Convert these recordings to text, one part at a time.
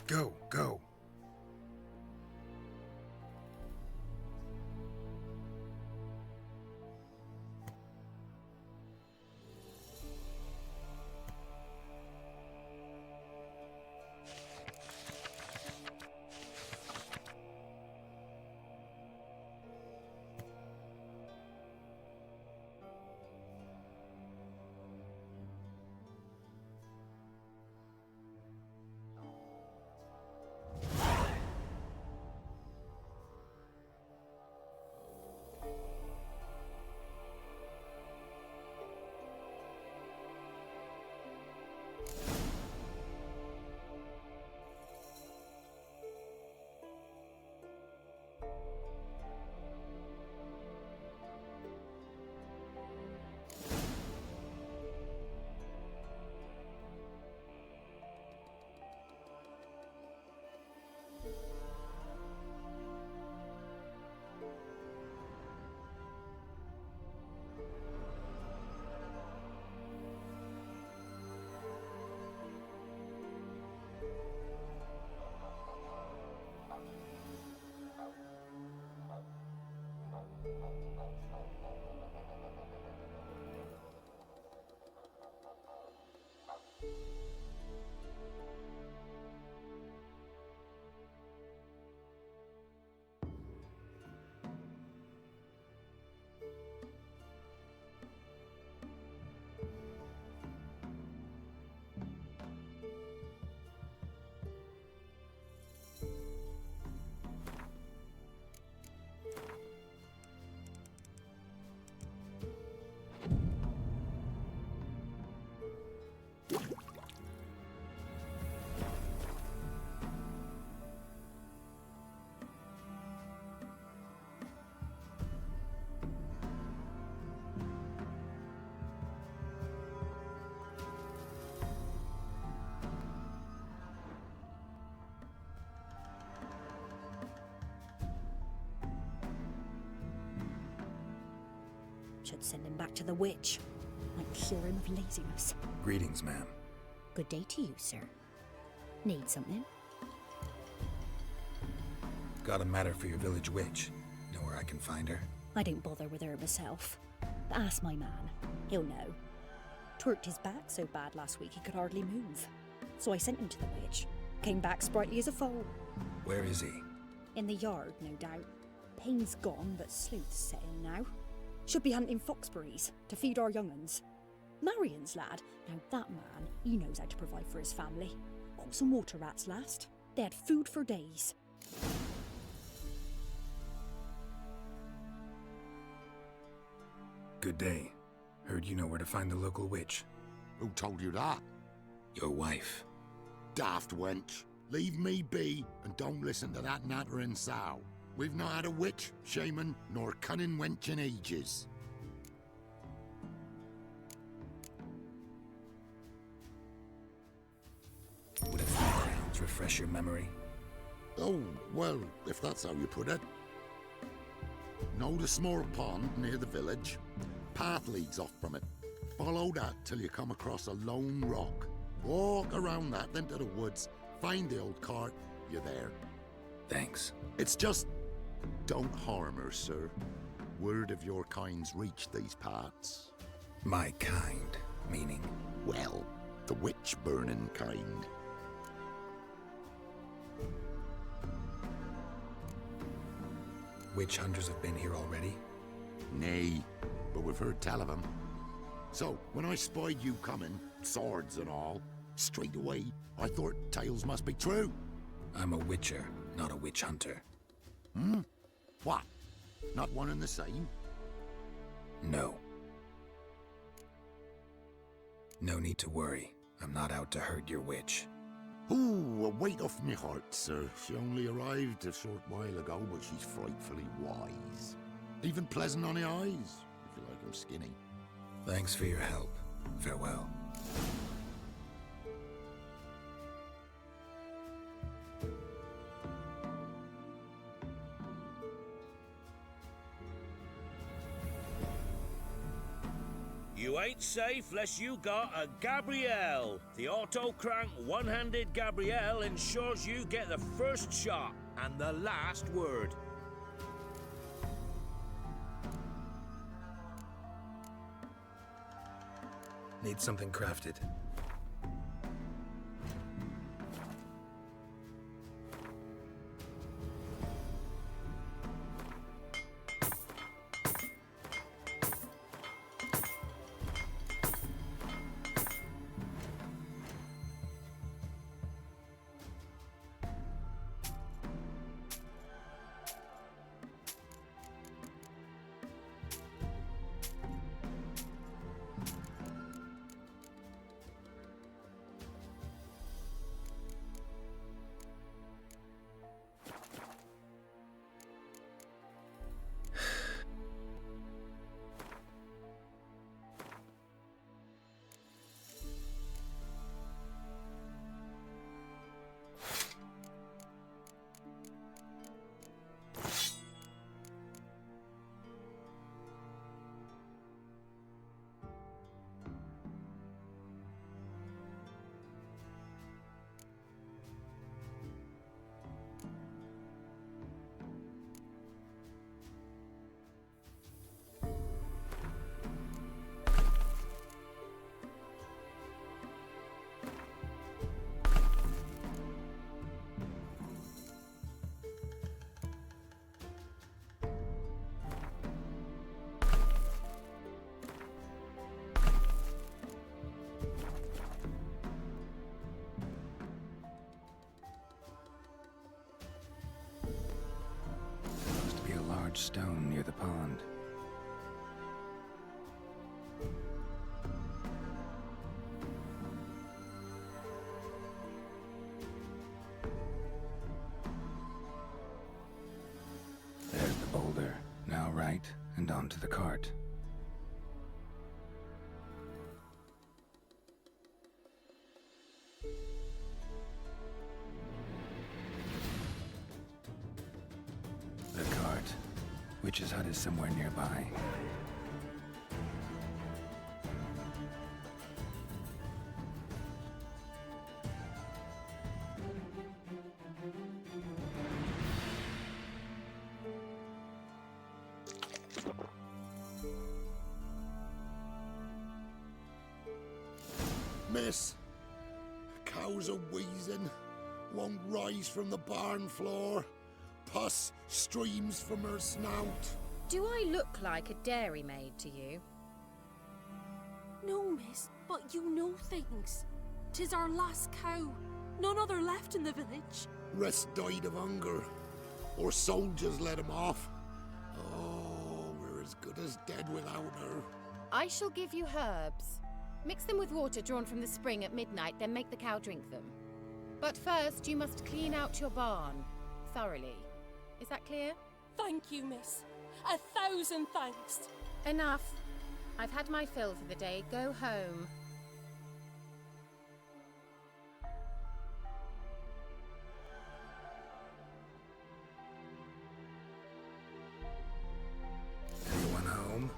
Go, go. Should send him back to the witch. Might cure him of laziness. Greetings, ma'am. Good day to you, sir. Need something? Got a matter for your village witch. Know where I can find her? I don't bother with her myself. Ask my man. He'll know. Twerked his back so bad last week he could hardly move. So I sent him to the witch. Came back sprightly as a foal. Where is he? In the yard, no doubt. Pain's gone, but sleuth's setting now. Should be hunting foxberries to feed our young'uns. Marion's lad, now that man, he knows how to provide for his family. Caught some water rats last. They had food for days. Good day. Heard you know where to find the local witch. Who told you that? Your wife. Daft wench. Leave me be and don't listen to that nattering sow. We've not had a witch, shaman, nor cunning wench in ages. Would a few crowns refresh your memory? Oh, well, if that's how you put it. Know the small pond near the village? Path leads off from it. Follow that till you come across a lone rock. Walk around that, then to the woods. Find the old cart. You're there. Thanks. It's just... don't harm her, sir. Word of your kind's reached these parts. My kind, meaning? Well, the witch-burning kind. Witch hunters have been here already? Nay, but we've heard tell of 'em. So, when I spied you coming, swords and all, straight away, I thought tales must be true. I'm a witcher, not a witch hunter. Hmm? What? Not one and the same? No. No need to worry. I'm not out to hurt your witch. Ooh, a weight off me heart, sir. She only arrived a short while ago, but she's frightfully wise. Even pleasant on the eyes, if you like 'em skinny. Thanks for your help. Farewell. You ain't safe less you got a Gabrielle. The auto-crank one-handed Gabrielle ensures you get the first shot and the last word. Need something crafted. Stone near the pond. There's the boulder. Now right and onto the cart. Witch's hut is somewhere nearby. Miss, cows are wheezing, won't rise from the barn floor. Pus streams from her snout. Do I look like a dairymaid to you? No, miss, but you know things. 'Tis our last cow. None other left in the village. Rest died of hunger. Or soldiers let him off. Oh, we're as good as dead without her. I shall give you herbs. Mix them with water drawn from the spring at midnight, then make the cow drink them. But first, you must clean out your barn thoroughly. Is that clear? Thank you, miss. 1,000 thanks. Enough. I've had my fill for the day. Go home. Anyone home?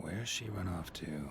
Where's she run off to?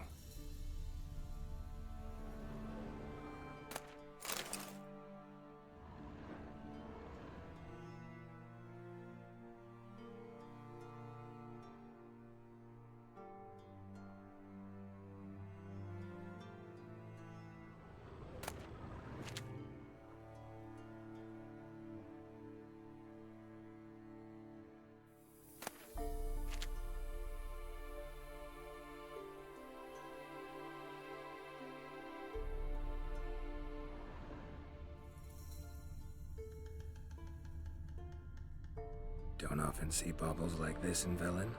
Don't often see baubles like this in Velen.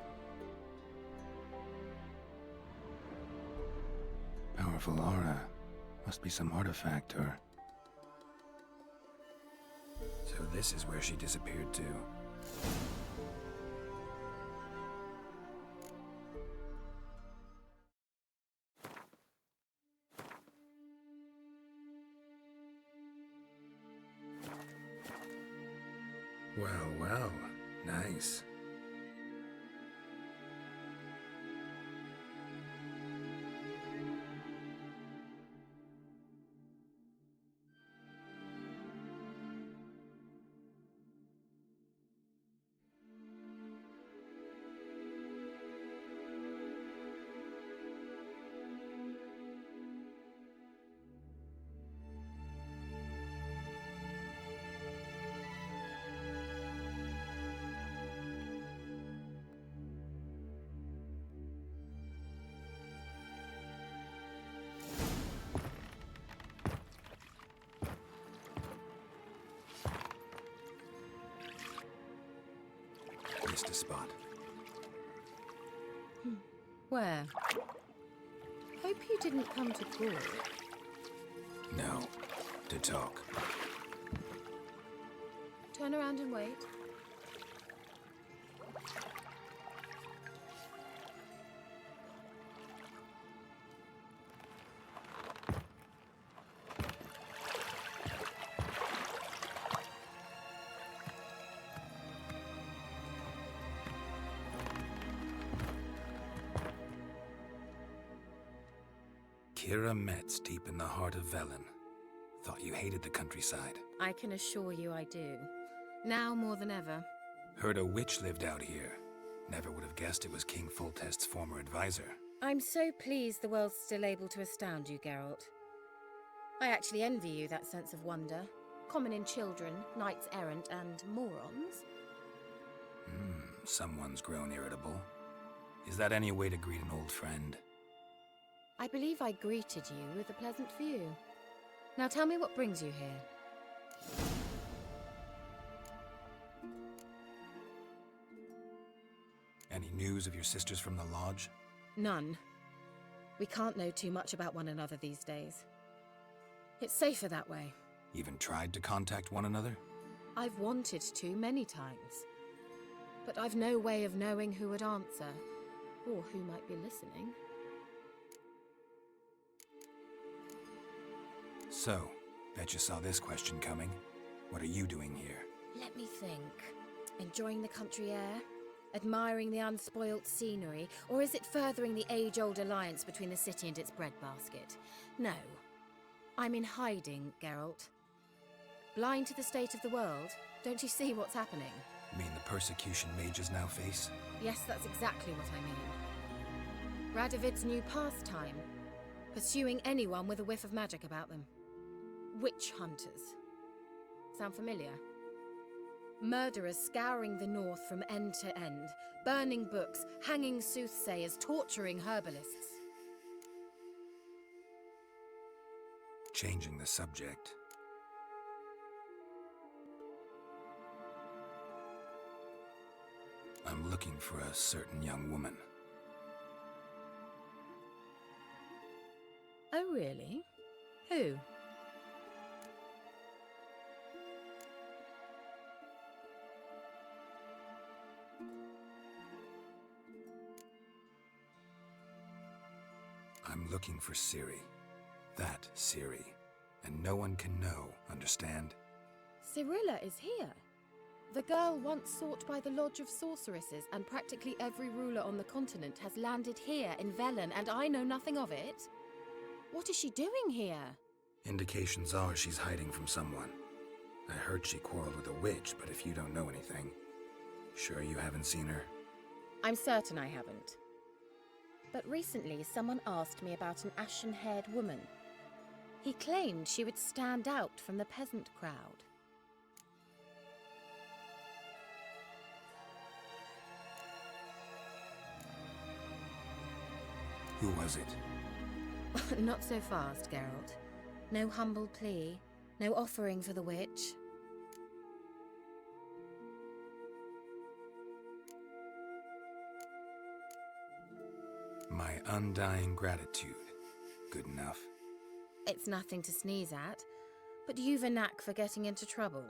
Powerful aura. Must be some artifact or... So this is where she disappeared to. Well, well. Nice. Missed a spot. Where? Hope you didn't come to brawl. No. To talk. Turn around and wait. Kira Metz deep in the heart of Velen. Thought you hated the countryside. I can assure you I do. Now more than ever. Heard a witch lived out here. Never would have guessed it was King Foltest's former advisor. I'm so pleased the world's still able to astound you, Geralt. I actually envy you that sense of wonder. Common in children, knights errant, and morons. Someone's grown irritable. Is that any way to greet an old friend? I believe I greeted you with a pleasant view. Now tell me what brings you here. Any news of your sisters from the lodge? None. We can't know too much about one another these days. It's safer that way. Even tried to contact one another? I've wanted to many times. But I've no way of knowing who would answer, or who might be listening. So, bet you saw this question coming. What are you doing here? Let me think. Enjoying the country air? Admiring the unspoilt scenery? Or is it furthering the age-old alliance between the city and its breadbasket? No. I'm in hiding, Geralt. Blind to the state of the world? Don't you see what's happening? Mean the persecution mages now face? Yes, that's exactly what I mean. Radovid's new pastime. Pursuing anyone with a whiff of magic about them. Witch hunters. Sound familiar? Murderers scouring the north from end to end, burning books, hanging soothsayers, torturing herbalists. Changing the subject. I'm looking for a certain young woman. Oh, really? Who? I'm looking for Ciri. That Ciri. And no one can know, understand? Cirilla is here. The girl once sought by the Lodge of Sorceresses, and practically every ruler on the continent has landed here in Velen, and I know nothing of it. What is she doing here? Indications are she's hiding from someone. I heard she quarreled with a witch, but if you don't know anything, sure you haven't seen her? I'm certain I haven't. But recently someone asked me about an ashen-haired woman. He claimed she would stand out from the peasant crowd. Who was it? Not so fast, Geralt. No humble plea, no offering for the witch. My undying gratitude. Good enough. It's nothing to sneeze at, but you've a knack for getting into trouble.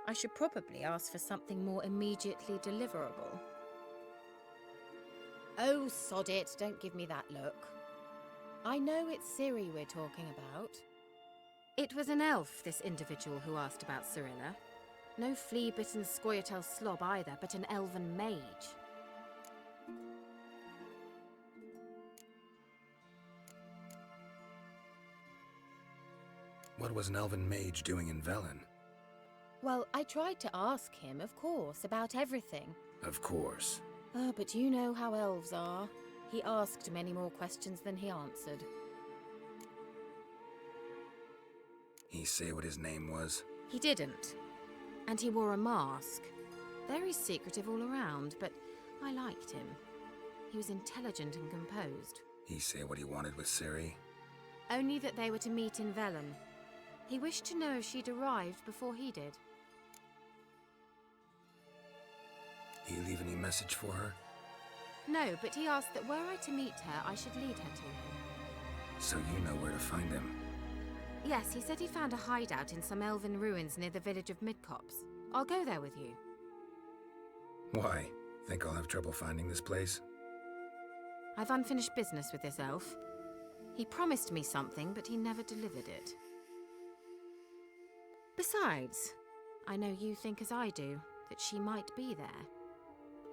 I should probably ask for something more immediately deliverable. Oh, sod it, don't give me that look. I know it's Ciri we're talking about. It was an elf, this individual who asked about Cirilla. No flea-bitten Scoia'tael slob either, but an elven mage. What was an elven mage doing in Velen? Well, I tried to ask him, of course, about everything. Of course. But you know how elves are. He asked many more questions than he answered. He say what his name was? He didn't. And he wore a mask. Very secretive all around, but I liked him. He was intelligent and composed. He say what he wanted with Ciri? Only that they were to meet in Velen. He wished to know if she'd arrived before he did. He leave any message for her? No, but he asked that were I to meet her, I should lead her to him. So you know where to find him? Yes, he said he found a hideout in some elven ruins near the village of Midcopse. I'll go there with you. Why? Think I'll have trouble finding this place? I've unfinished business with this elf. He promised me something, but he never delivered it. Besides, I know you think as I do, that she might be there.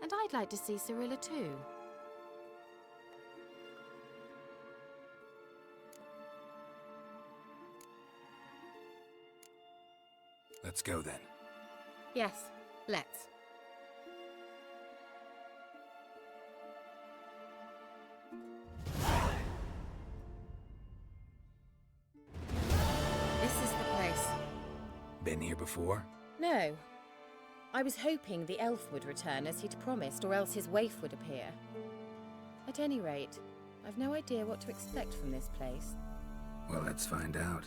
And I'd like to see Cirilla too. Let's go then. Yes, let's. This is the place. Been here before? No. I was hoping the elf would return as he'd promised, or else his waif would appear. At any rate, I've no idea what to expect from this place. Well, let's find out.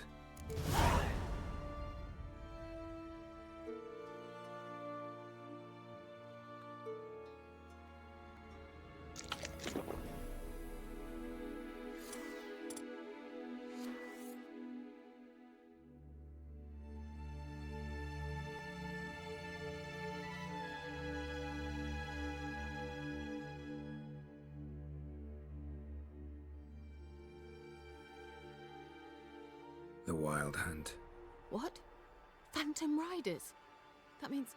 The Wild Hunt. What? Phantom Riders? That means...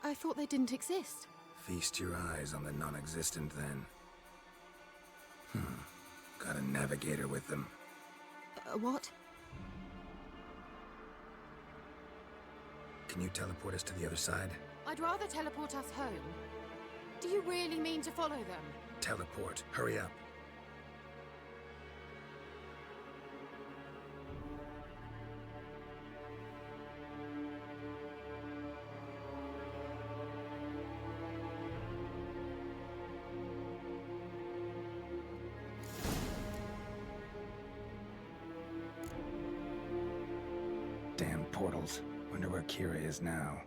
I thought they didn't exist. Feast your eyes on the non-existent then. Got a navigator with them. What? Can you teleport us to the other side? I'd rather teleport us home. Do you really mean to follow them? Teleport. Hurry up. Damn portals. Wonder where Kira is now.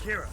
Kira!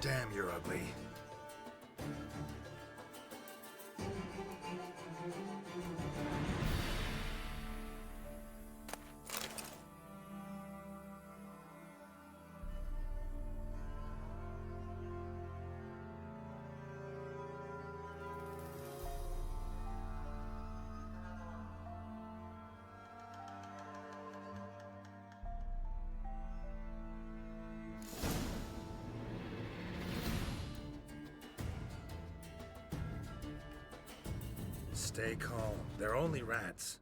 Damn, you're ugly. Stay calm. They're only rats.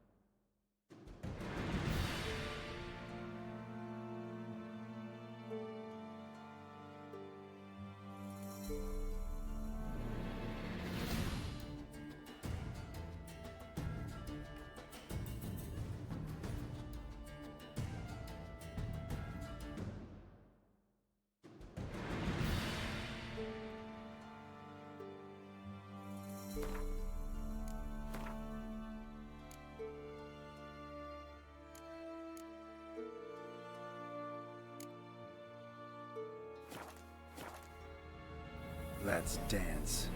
Let's dance.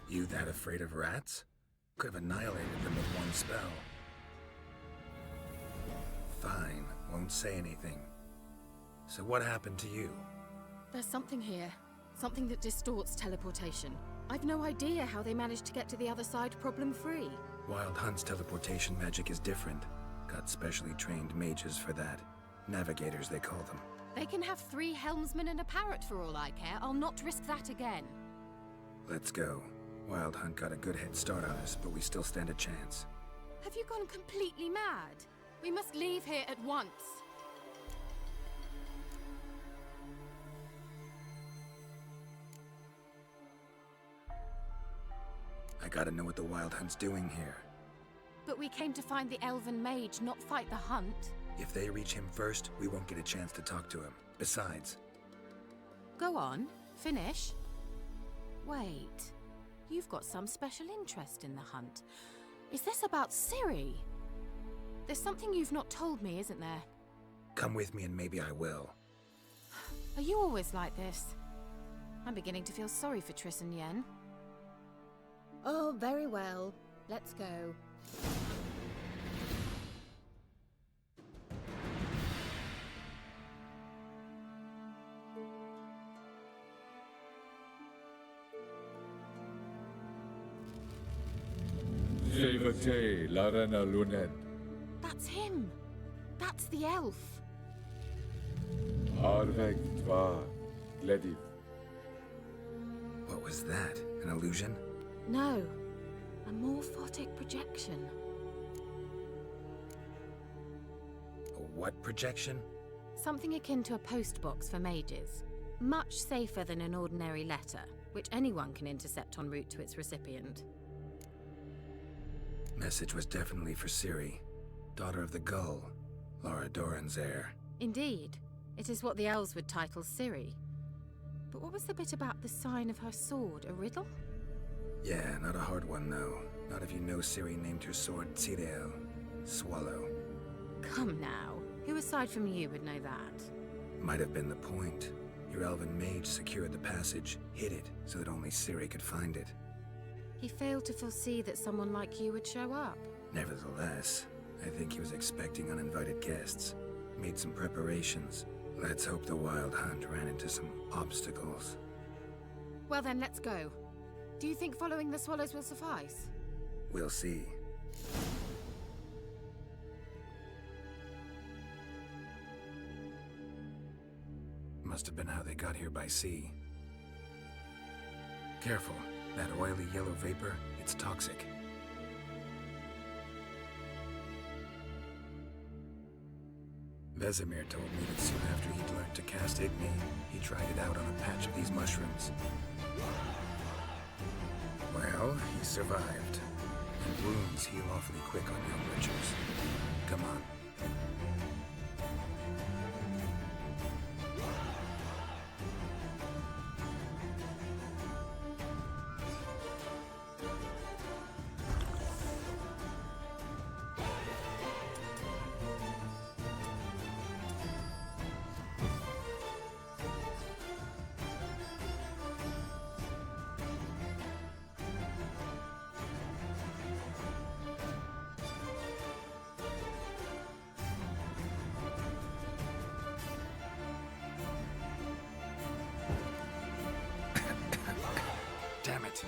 You that afraid of rats? Could have annihilated them with one spell. Fine, won't say anything. So what happened to you? There's something here. Something that distorts teleportation. I've no idea how they managed to get to the other side problem-free. Wild Hunt's teleportation magic is different. Got specially trained mages for that. Navigators, they call them. They can have 3 helmsmen and a parrot for all I care. I'll not risk that again. Let's go. Wild Hunt got a good head start on us, but we still stand a chance. Have you gone completely mad? We must leave here at once. I gotta know what the Wild Hunt's doing here. But we came to find the elven mage, not fight the hunt. If they reach him first, we won't get a chance to talk to him. Besides... Go on, finish. Wait, you've got some special interest in the hunt. Is this about Ciri? There's something you've not told me, isn't there? Come with me and maybe I will. Are you always like this? I'm beginning to feel sorry for Triss and Yen. Oh, very well. Let's go. Jevate Larena Lunen. That's him! That's the elf! Arveg Tva Glediv. What was that? An illusion? No, a morphotic projection. A what projection? Something akin to a postbox for mages. Much safer than an ordinary letter, which anyone can intercept en route to its recipient. Message was definitely for Ciri, daughter of the Gull, Laura Doran's heir. Indeed. It is what the elves would title Ciri. But what was the bit about the sign of her sword? A riddle? Yeah, not a hard one, though. Not if you know Ciri named her sword Tidel, Swallow. Come now. Who aside from you would know that? Might have been the point. Your elven mage secured the passage, hid it, so that only Ciri could find it. He failed to foresee that someone like you would show up. Nevertheless, I think he was expecting uninvited guests. Made some preparations. Let's hope the Wild Hunt ran into some obstacles. Well then, let's go. Do you think following the swallows will suffice? We'll see. Must have been how they got here by sea. Careful. That oily yellow vapor, it's toxic. Vesemir told me that soon after he'd learned to cast Igni, he tried it out on a patch of these mushrooms. Well, he survived. And wounds heal awfully quick on young witchers. Come on. Damn it.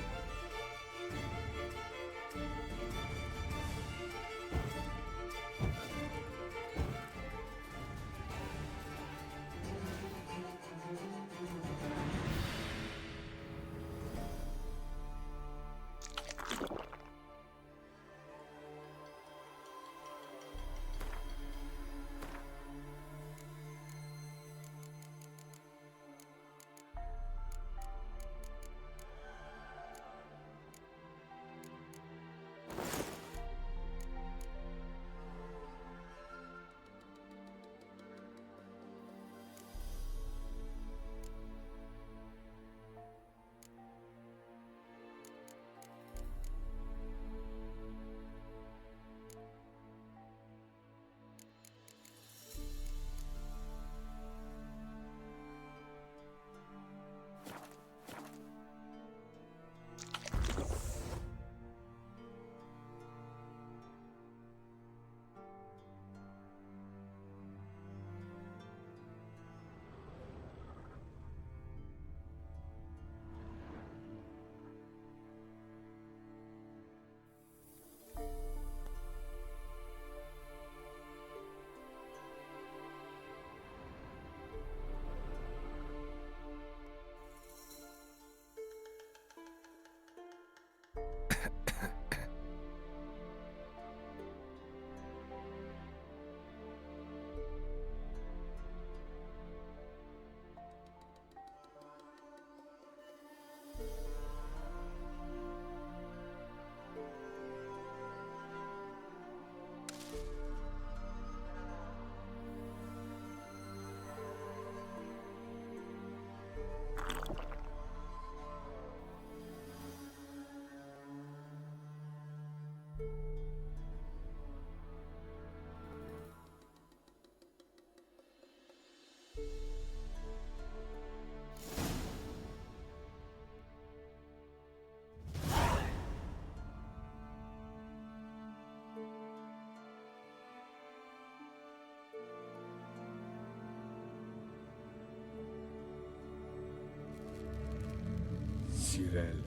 Cyril,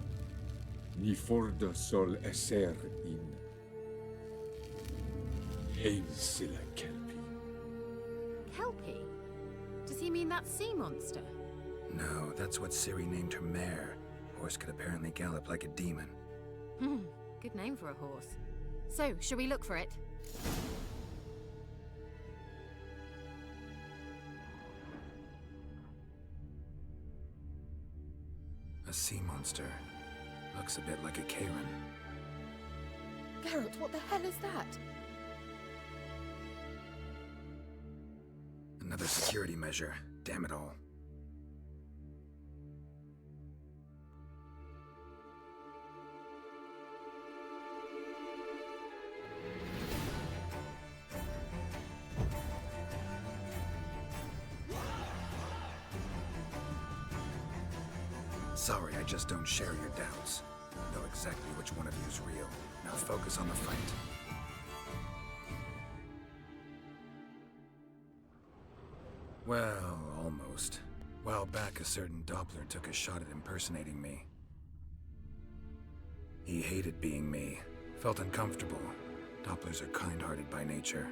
ni forda sol esser in. Ainsilla Kelpie. Kelpie? Does he mean that sea monster? No, that's what Ciri named her mare. Horse could apparently gallop like a demon. Good name for a horse. So, shall we look for it? A sea monster. Looks a bit like a Karen. Geralt, what the hell is that? Another security measure. Damn it all. Sorry, I just don't share your doubts. Know exactly which one of you's real. Now focus on the fight. Well, almost. While back, a certain Doppler took a shot at impersonating me. He hated being me, felt uncomfortable. Dopplers are kind-hearted by nature.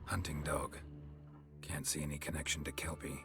Hunting dog. Can't see any connection to Kelpie.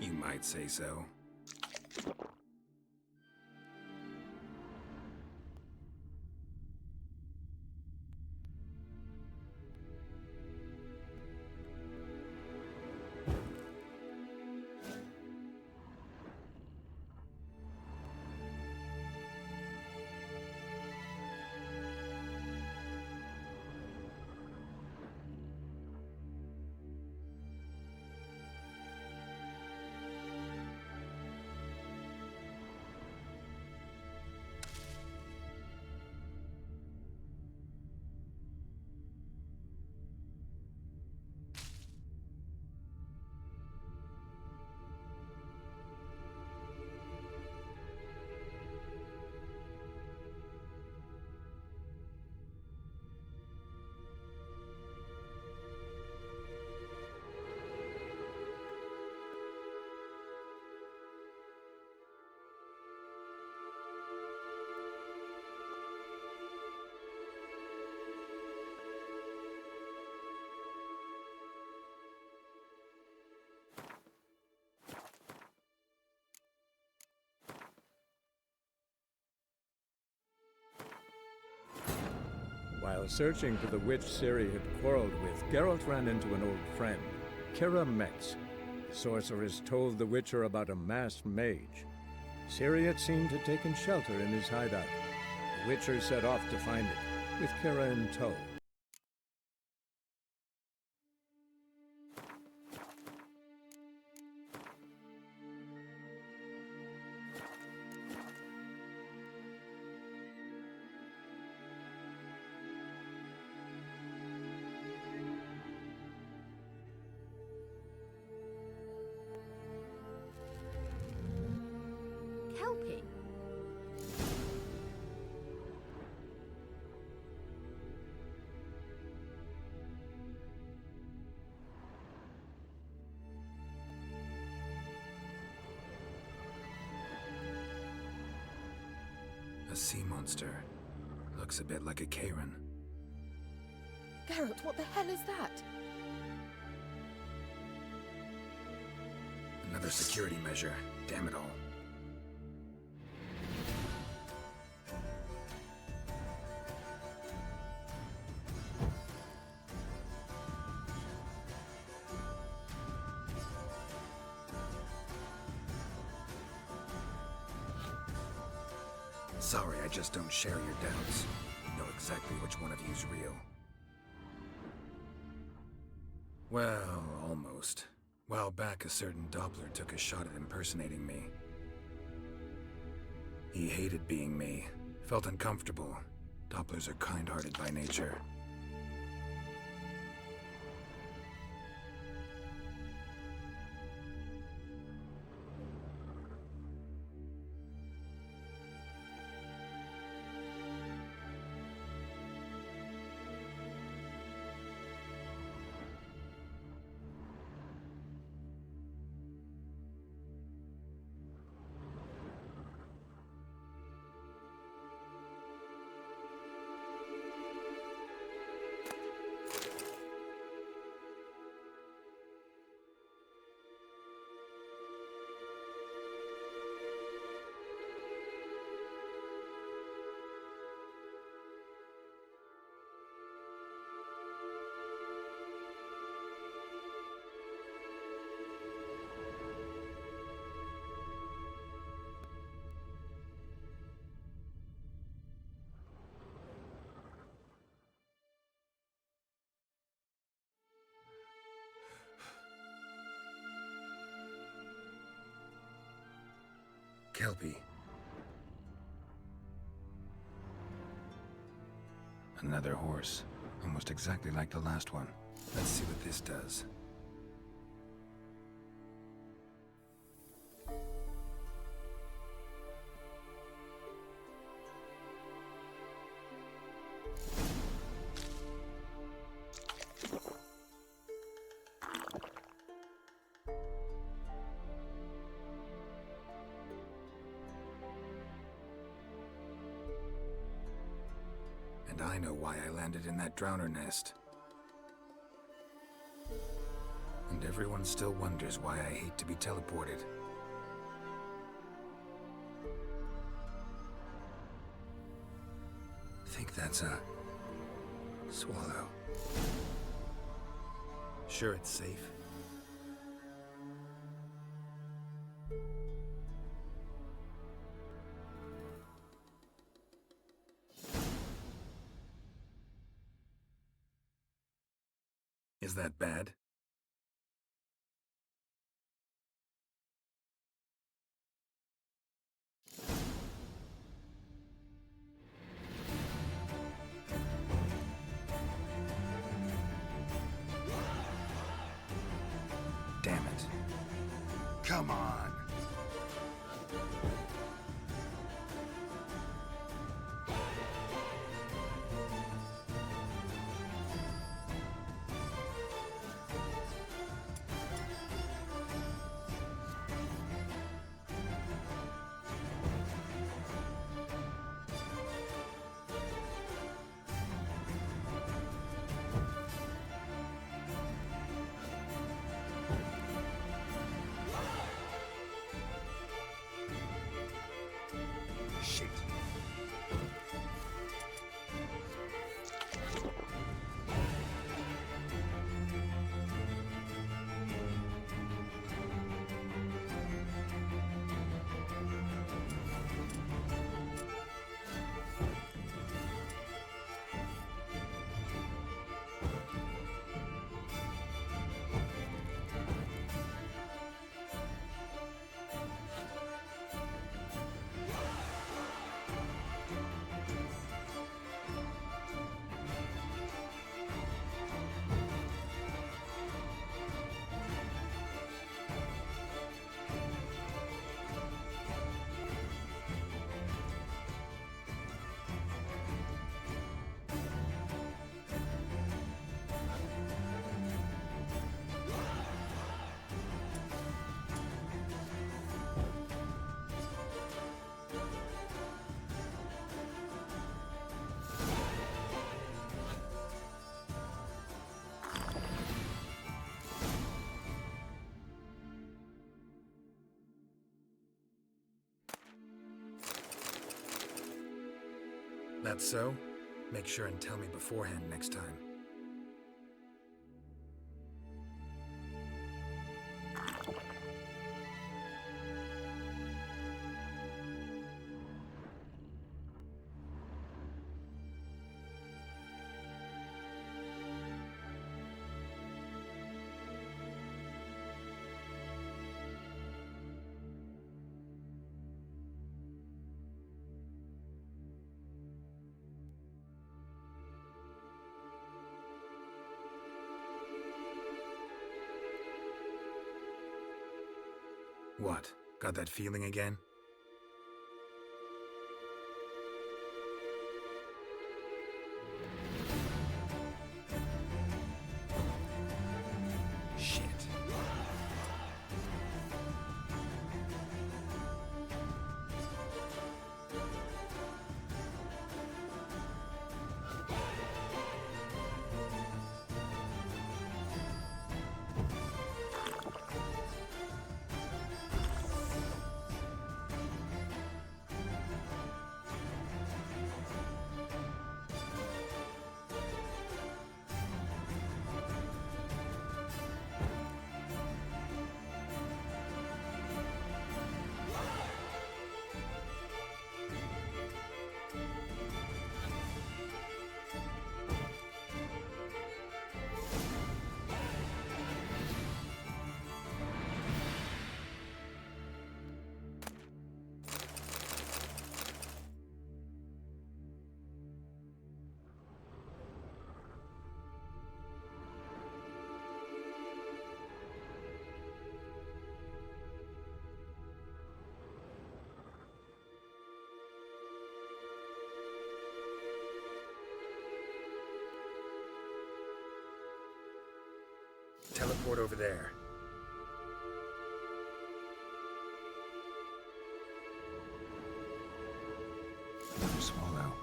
You might say so. While searching for the witch Ciri had quarreled with, Geralt ran into an old friend, Kira Metz. The sorceress told the Witcher about a masked mage. Ciri had seemed to have taken shelter in his hideout. The Witcher set off to find it, with Kira in tow. Kelpie? A sea monster. Looks a bit like a Karen. Geralt, what the hell is that? Another security measure. Damn it all. Sorry, I just don't share your doubts. Know exactly which one of you's real. Well, almost. While back, a certain Doppler took a shot at impersonating me. He hated being me, felt uncomfortable. Dopplers are kind-hearted by nature. Kelpie. Another horse. Almost exactly like the last one. Let's see what this does. And I know why I landed in that drowner nest. And everyone still wonders why I hate to be teleported. Think that's a swallow. Sure it's safe? Is that bad? Damn it. Come on. Shit. That's so? Make sure and tell me beforehand next time. What? Got that feeling again? Shit. Teleport over there. Another swallow.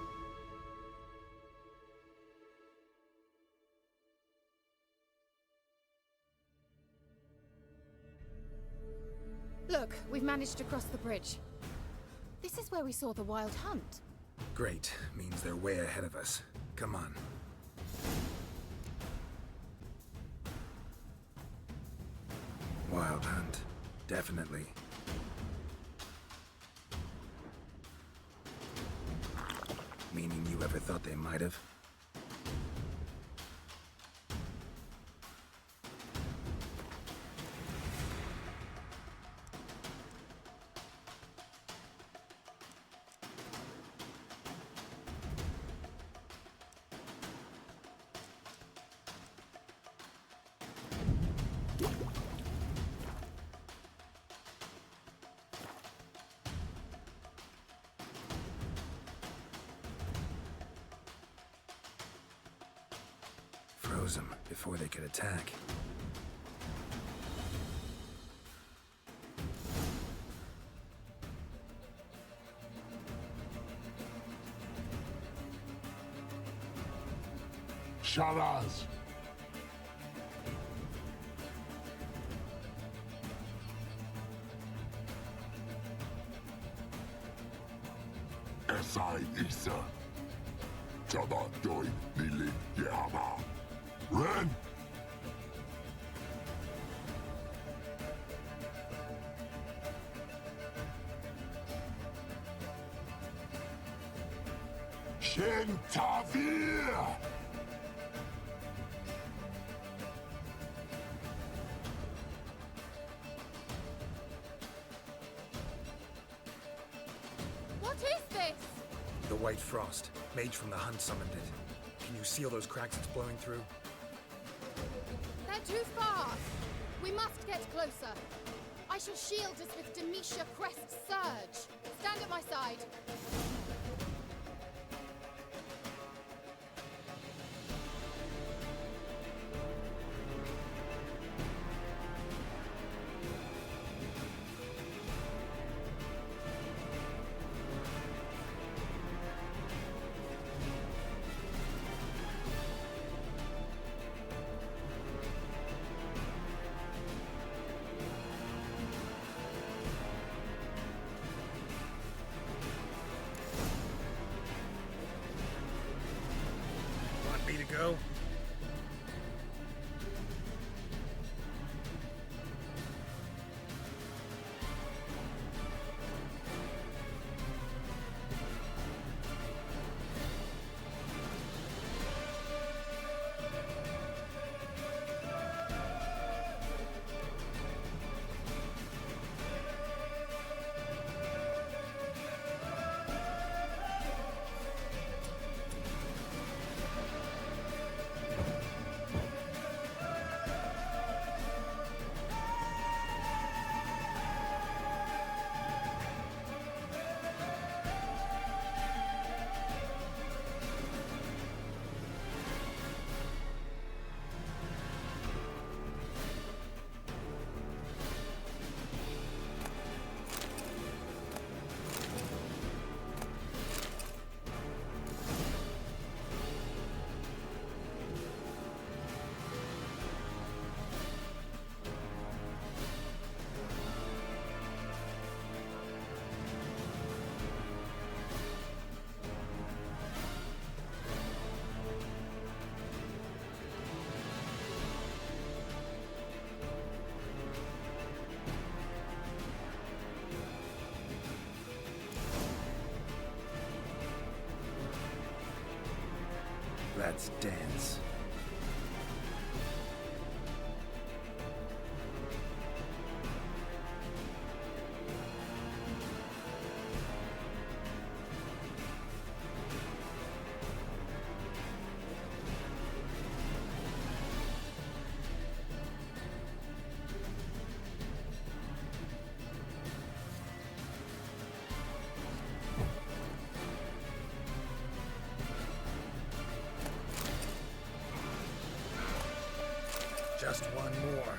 Look, we've managed to cross the bridge. This is where we saw the wild hunt. Great. Means they're way ahead of us. Come on. Wild hunt. Definitely. Meaning you ever thought they might have? Froze them before they could attack. Sharaz! Esai Isa. Jabba Doin Nilin Yama. Ren! Shin Tavir! What is this? The White Frost. Mage from the Hunt summoned it. Can you seal those cracks it's blowing through? They're too far. We must get closer. I shall shield us with Demetia Crest's surge. Stand at my side. go? Let's dance. Just one more.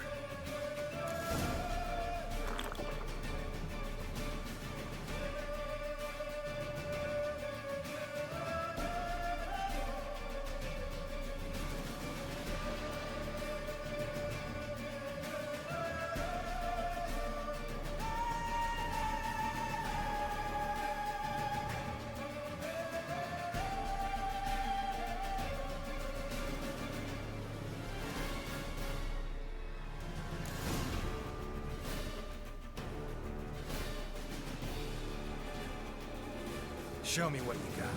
Show me what you got.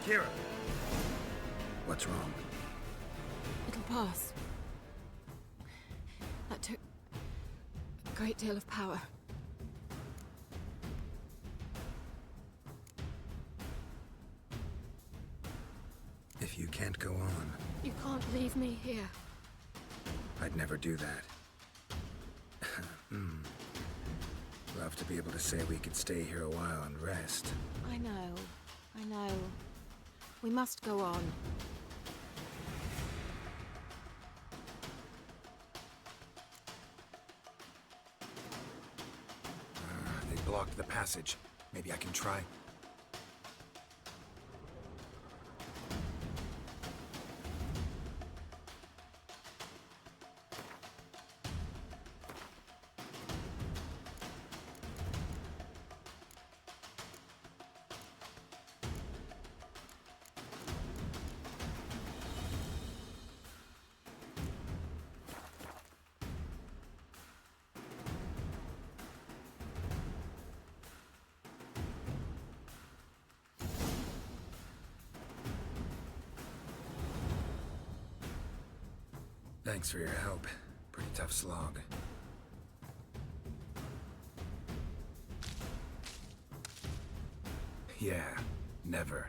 Kira! What's wrong? It'll pass. That took a great deal of power. If you can't go on, You can't leave me here. I'd never do that. Love to be able to say we could stay here a while and rest. I know. We must go on. They blocked the passage. Maybe I can try. Thanks for your help. Pretty tough slog. Yeah, never.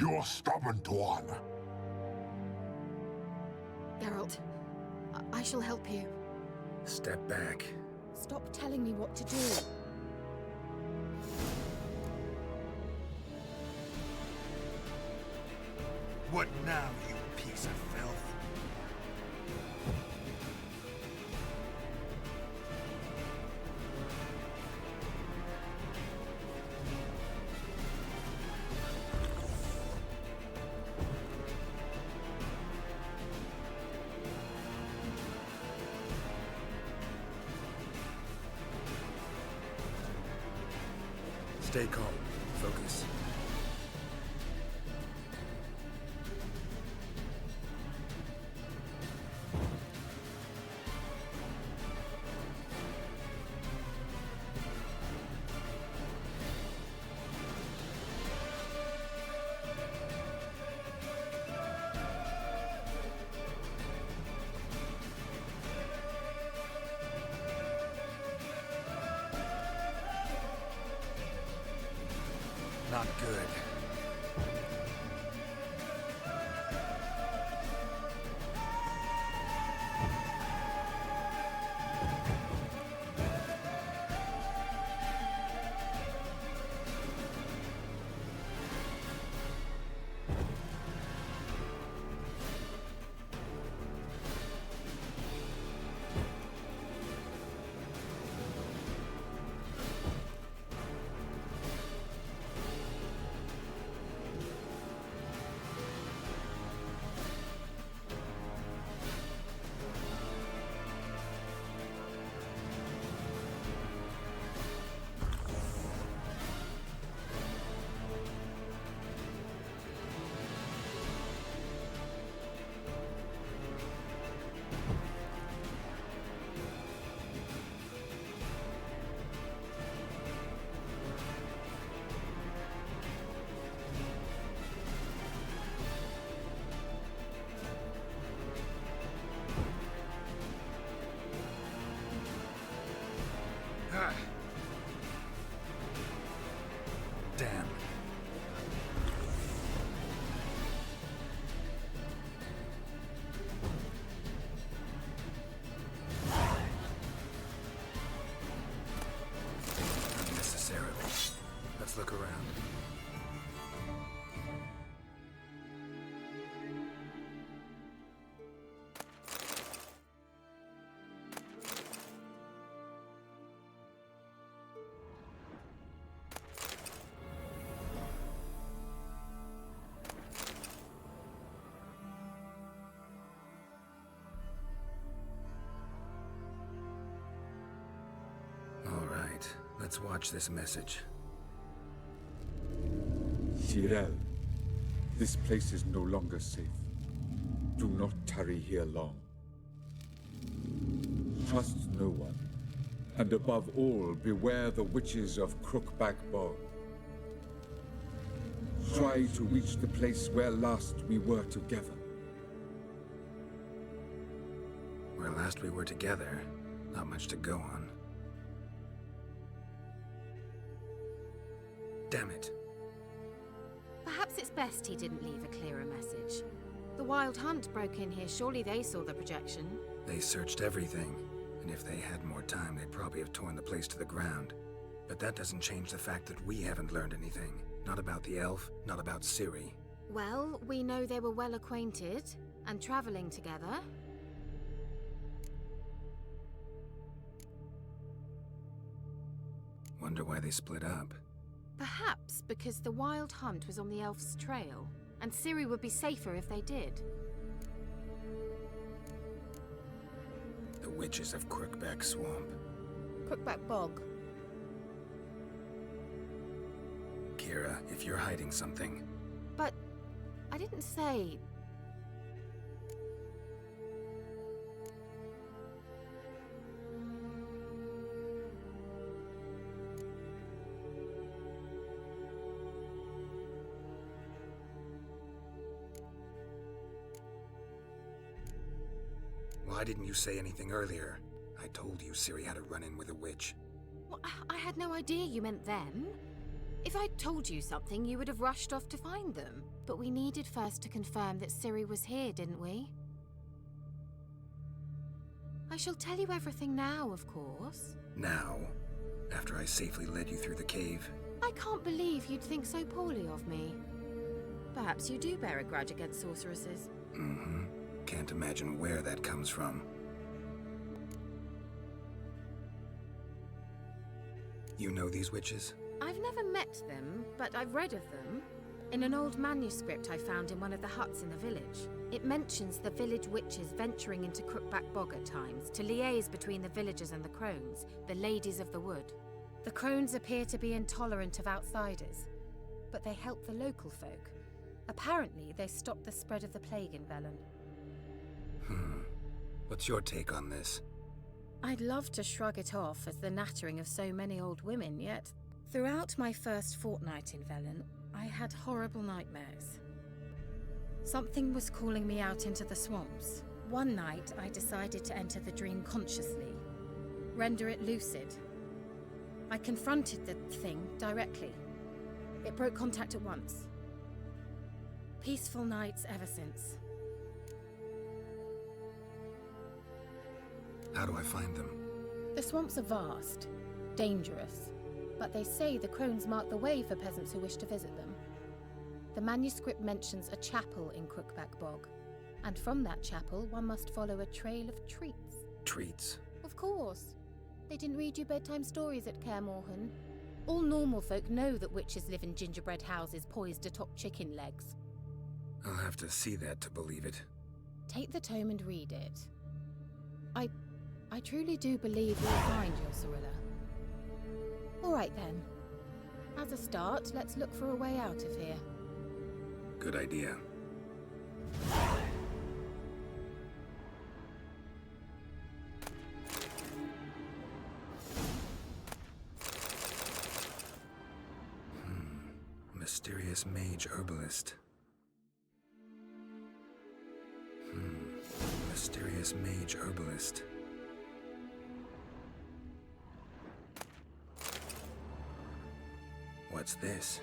You stubborn one. Geralt, I shall help you. Step back. Stop telling me what to do. What now, you piece of filth? Stay calm. Focus. Not good. Damn. Unnecessarily. Let's look around. Let's watch this message. Cyril, this place is no longer safe. Do not tarry here long. Trust no one, and above all, beware the witches of Crookback Bog. Try to reach the place where last we were together. Where last we were together, not much to go on. Damn it. Perhaps it's best he didn't leave a clearer message. The Wild Hunt broke in here. Surely they saw the projection. They searched everything, and if they had more time, they'd probably have torn the place to the ground. But that doesn't change the fact that we haven't learned anything. Not about the elf, not about Ciri. Well, we know they were well acquainted and traveling together. Wonder why they split up. Perhaps because the Wild Hunt was on the elf's trail, and Ciri would be safer if they did. The witches of Crookback Swamp. Crookback Bog. Kira, if you're hiding something... But I didn't say... Why didn't you say anything earlier? I told you Ciri had a run-in with a witch. Well, I had no idea you meant them. If I'd told you something, you would have rushed off to find them. But we needed first to confirm that Ciri was here, didn't we? I shall tell you everything now, of course. Now? After I safely led you through the cave? I can't believe you'd think so poorly of me. Perhaps you do bear a grudge against sorceresses. Mm-hmm. Can't imagine where that comes from. You know these witches? I've never met them, but I've read of them. In an old manuscript I found in one of the huts in the village, it mentions the village witches venturing into Crookback Bog at times to liaise between the villagers and the crones, the ladies of the wood. The crones appear to be intolerant of outsiders, but they help the local folk. Apparently, they stopped the spread of the plague in Velen. What's your take on this? I'd love to shrug it off as the nattering of so many old women, yet throughout my first fortnight in Velen, I had horrible nightmares. Something was calling me out into the swamps. One night, I decided to enter the dream consciously, render it lucid. I confronted the thing directly. It broke contact at once. Peaceful nights ever since. How do I find them? The swamps are vast, dangerous, but they say the crones mark the way for peasants who wish to visit them. The manuscript mentions a chapel in Crookback Bog, and from that chapel one must follow a trail of treats. Treats? Of course. They didn't read you bedtime stories at Kaer Morhen. All normal folk know that witches live in gingerbread houses poised atop chicken legs. I'll have to see that to believe it. Take the tome and read it. I truly do believe you'll find your Cirilla. All right then. As a start, let's look for a way out of here. Good idea. Mysterious mage herbalist. Mysterious mage herbalist. What's this?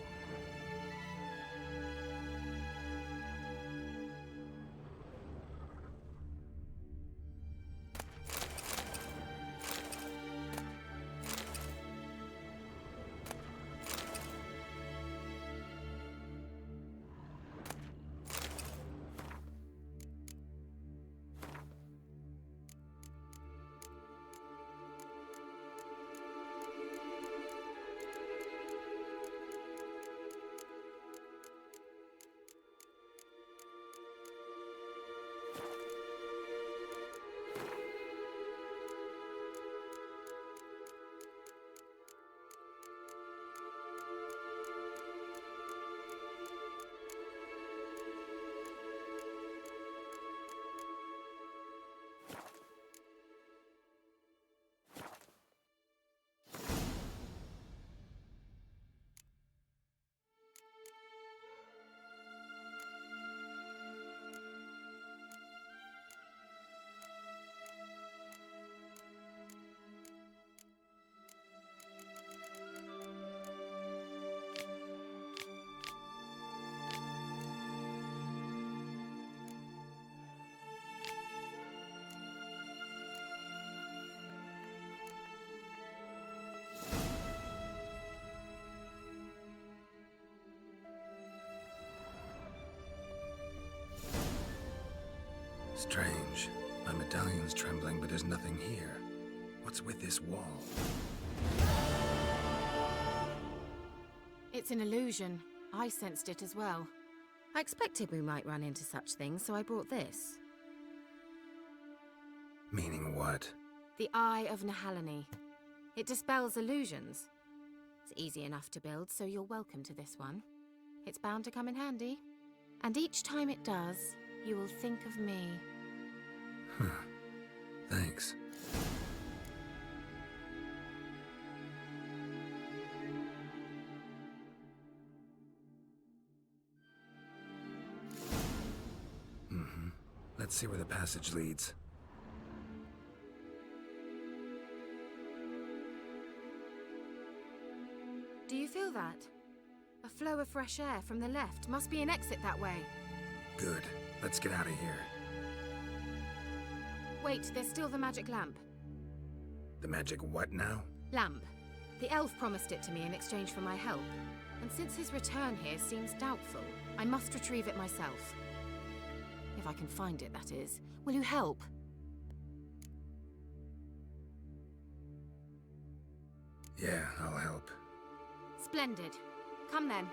Strange. My medallion's trembling, but there's nothing here. What's with this wall? It's an illusion. I sensed it as well. I expected we might run into such things, so I brought this. Meaning what? The Eye of Nahalani. It dispels illusions. It's easy enough to build, so you're welcome to this one. It's bound to come in handy. And each time it does, you will think of me. Thanks. Let's see where the passage leads. Do you feel that? fresh air from the left. Must be an exit that way. Good. Let's get out of here. Wait, there's still the magic lamp. The magic what now? Lamp. The elf promised it to me in exchange for my help. And since his return here seems doubtful, I must retrieve it myself. If I can find it, that is. Will you help? Yeah, I'll help. Splendid. Come then.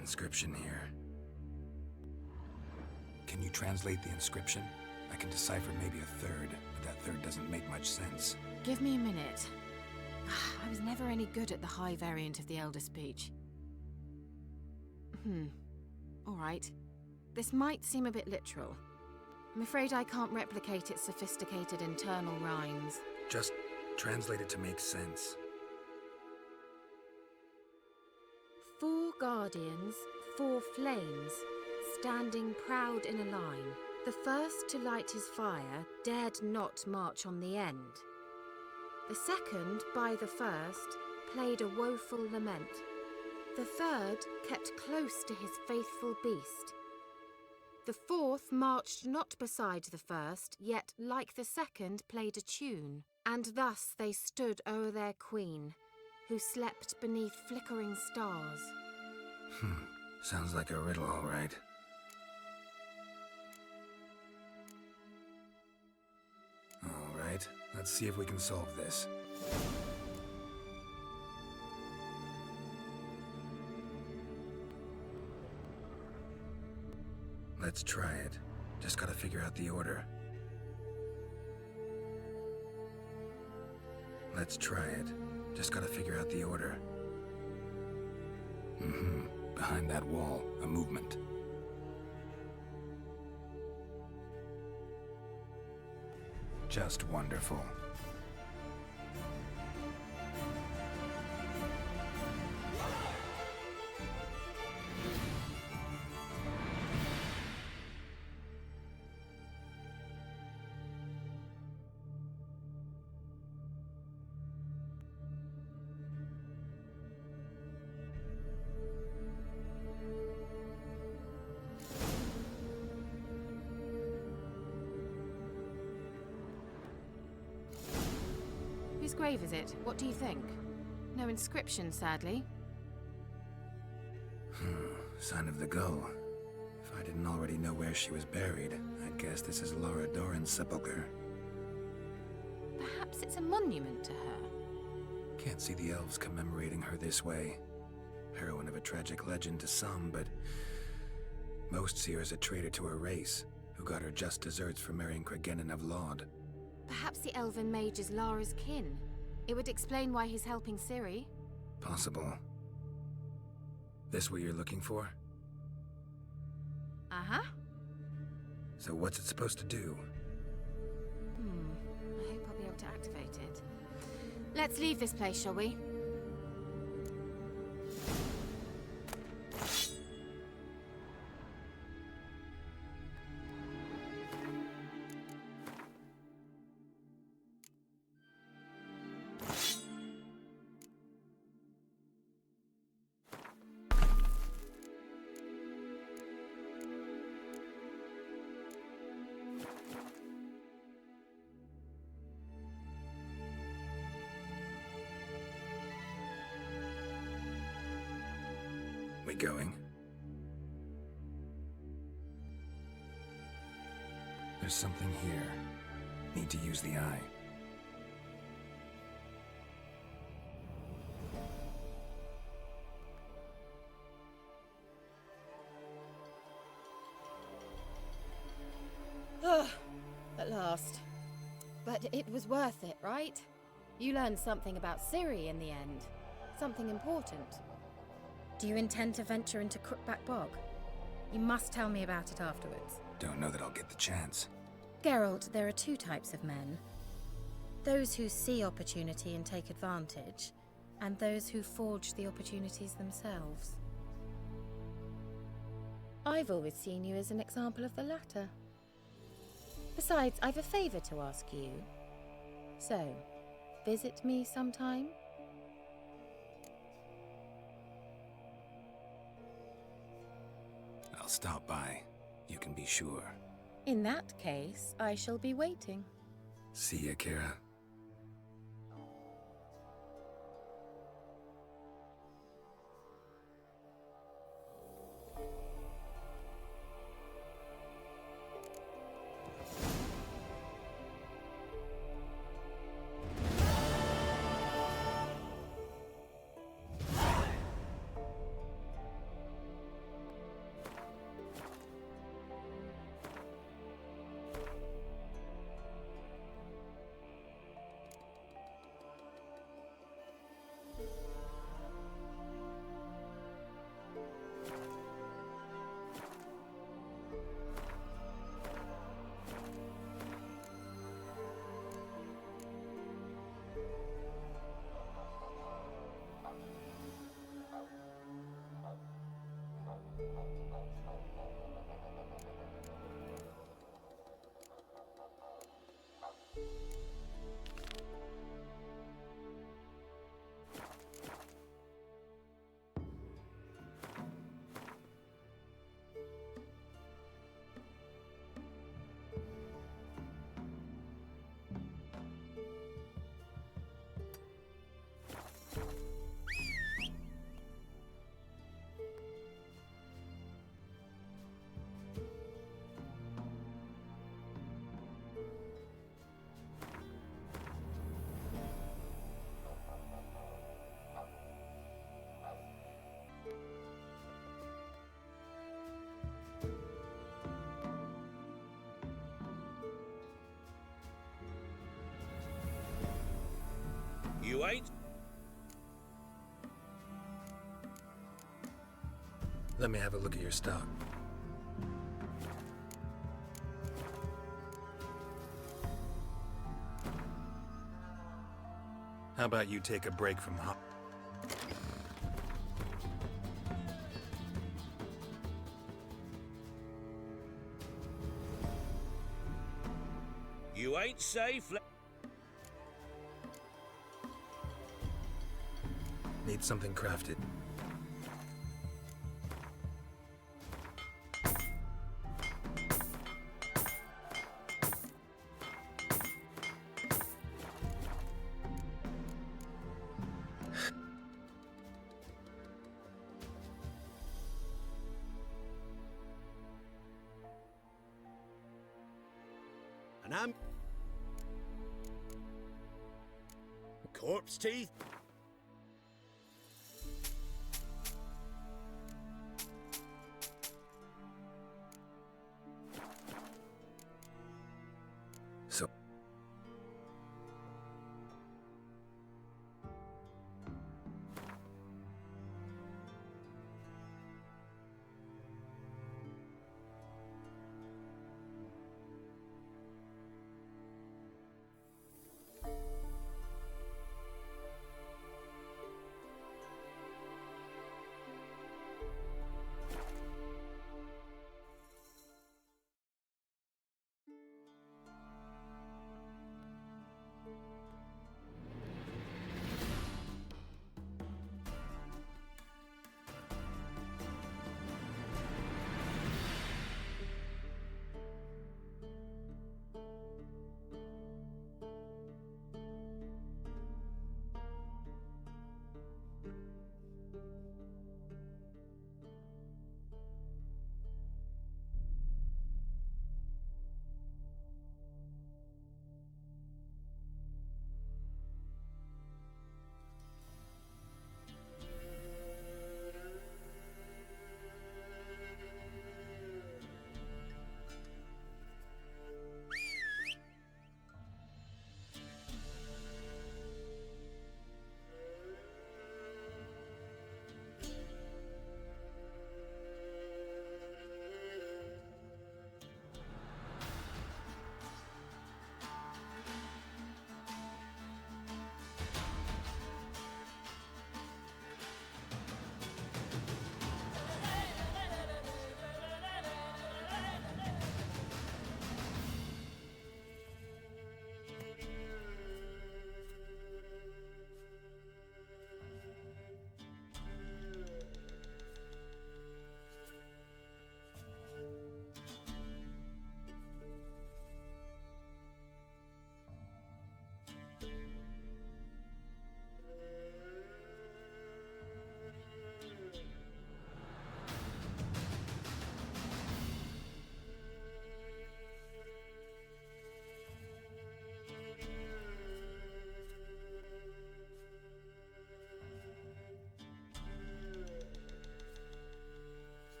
Inscription here. Can you translate the inscription? I can decipher maybe a third, but that third doesn't make much sense. Give me a minute. I was never any good at the high variant of the Elder Speech. All right. This might seem a bit literal. I'm afraid I can't replicate its sophisticated internal rhymes. Just translate it to make sense. 4 guardians, 4 flames, standing proud in a line. The first to light his fire dared not march on the end. The second, by the first, played a woeful lament. The third kept close to his faithful beast. The fourth marched not beside the first, yet, like the second, played a tune. And thus they stood o'er their queen, who slept beneath flickering stars. Sounds like a riddle, all right. All right, let's see if we can solve this. Let's try it. Just gotta figure out the order. Let's try it. Just gotta figure out the order. Behind that wall, a movement. Just wonderful. Whose grave is it? What do you think? No inscription, sadly. Sign of the gull. If I didn't already know where she was buried, I'd guess this is Laura Doran's sepulchre. Perhaps it's a monument to her. Can't see the elves commemorating her this way. Heroine of a tragic legend to some, but most see her as a traitor to her race, who got her just deserts for marrying Cregennan of Laud. Perhaps the elven mage is Lara's kin. It would explain why he's helping Ciri. Possible. This what you're looking for? Uh-huh. So what's it supposed to do? I hope I'll be able to activate it. Let's leave this place, shall we? We going? There's something here. Need to use the eye. At last. But it was worth it, right? You learned something about Ciri in the end. Something important. Do you intend to venture into Crookback Bog? You must tell me about it afterwards. Don't know that I'll get the chance. Geralt, there are two types of men. Those who see opportunity and take advantage, and those who forge the opportunities themselves. I've always seen you as an example of the latter. Besides, I've a favor to ask you. So, visit me sometime? I'll stop by. You can be sure. In that case, I shall be waiting. See ya, Kira. You ain't? Let me have a look at your stock. How about you take a break from the You ain't safe. Need something crafted. And I'm... Corpse teeth? So...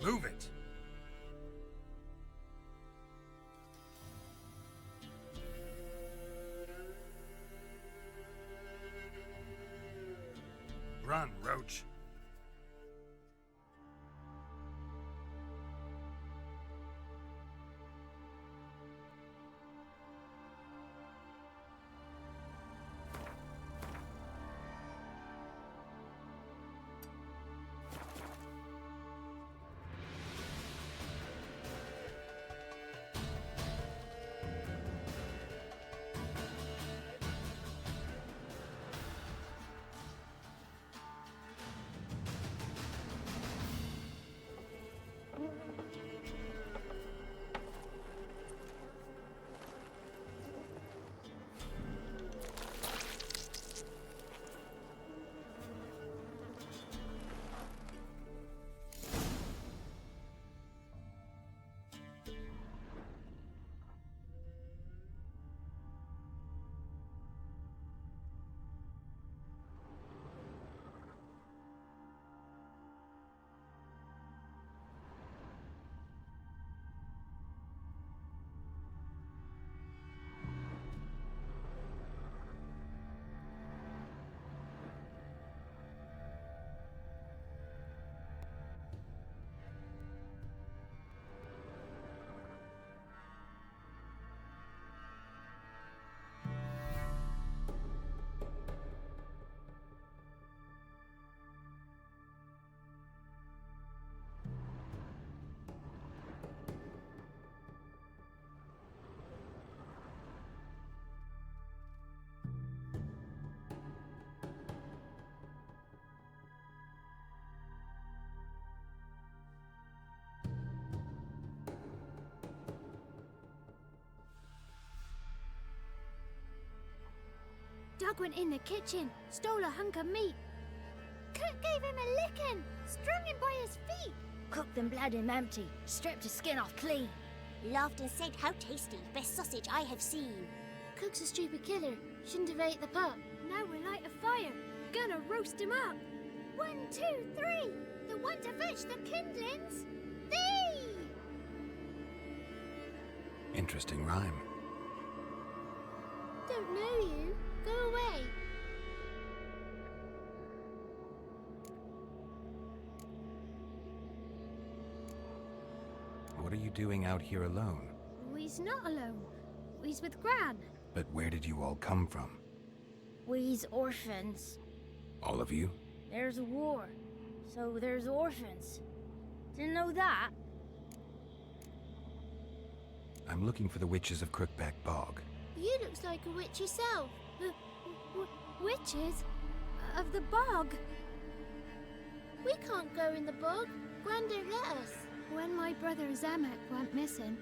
Move it! Run, Roach. Doug went in the kitchen, stole a hunk of meat. Cook gave him a licking, strung him by his feet. Cooked and bled him empty, stripped his skin off clean. Laughed and said, "How tasty, best sausage I have seen." Cook's a stupid killer, shouldn't have ate the pup. Now we'll light a fire, gonna roast him up. 1, 2, 3, the one to fetch the kindlings. Thee! Interesting rhyme. Don't know you. Go away. What are you doing out here alone? We's not alone. We's with Gran. But where did you all come from? We's orphans. All of you? There's a war, so there's orphans. Didn't know that? I'm looking for the witches of Crookback Bog. You looks like a witch yourself. Witches? Of the bog? We can't go in the bog. Gran don't let us. When my brother Zemek went missing,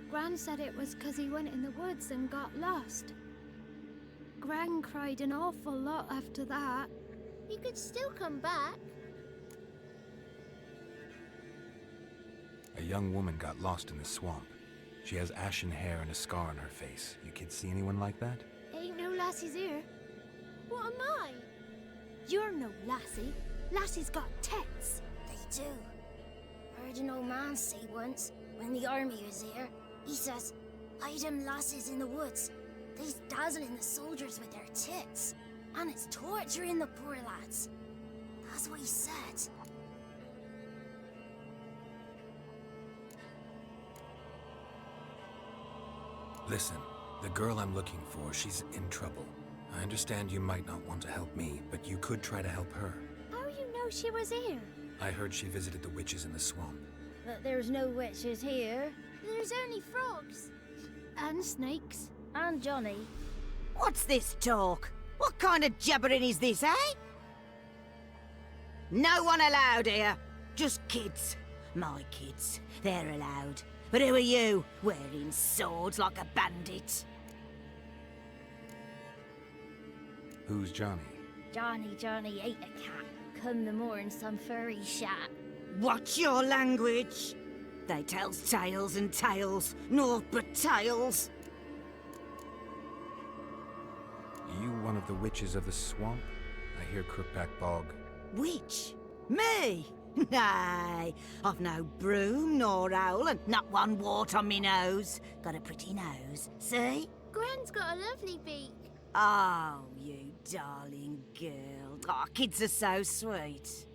Gran said it was 'cause he went in the woods and got lost. Gran cried an awful lot after that. He could still come back. A young woman got lost in the swamp. She has ashen hair and a scar on her face. You kids see anyone like that? Ain't no lassies here. What am I? You're no lassie. Lassie's got tits. They do. Heard an old man say once, when the army was here, he says, "Hide them lasses in the woods. They's dazzling the soldiers with their tits. And it's torturing the poor lads." That's what he said. Listen, the girl I'm looking for, she's in trouble. I understand you might not want to help me, but you could try to help her. How you know she was here? I heard she visited the witches in the swamp. But there's no witches here. There's only frogs. And snakes. And Johnny. What's this talk? What kind of jabbering is this, eh? No one allowed here. Just kids. My kids. They're allowed. But who are you, wearing swords like a bandit? Who's Johnny? Johnny ate a cat. Come the more in some furry shat. Watch your language. They tells tales and tales, naught but tales. You one of the witches of the swamp? I hear Crookback Bog. Witch? Me? Nay, I've no broom nor owl and not one wart on me nose. Got a pretty nose, see? Gwen's got a lovely beak. Oh, you darling girl. Oh, kids are so sweet.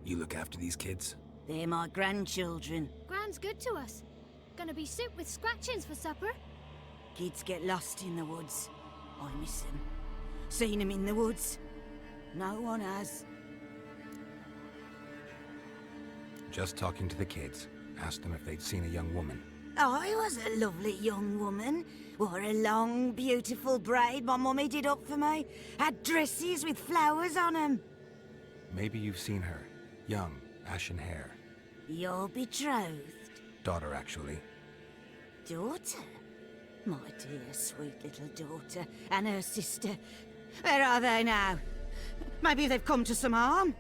You look after these kids? They're my grandchildren. Gran's good to us. Gonna be soup with scratchings for supper. Kids get lost in the woods. I miss them. Seen them in the woods. No one has. Just talking to the kids. Asked them if they'd seen a young woman. I was a lovely young woman. Wore a long, beautiful braid my mummy did up for me. Had dresses with flowers on them. Maybe you've seen her. Young, ashen hair. Your betrothed? Daughter, actually. Daughter? My dear, sweet little daughter. And her sister. Where are they now? Maybe they've come to some harm?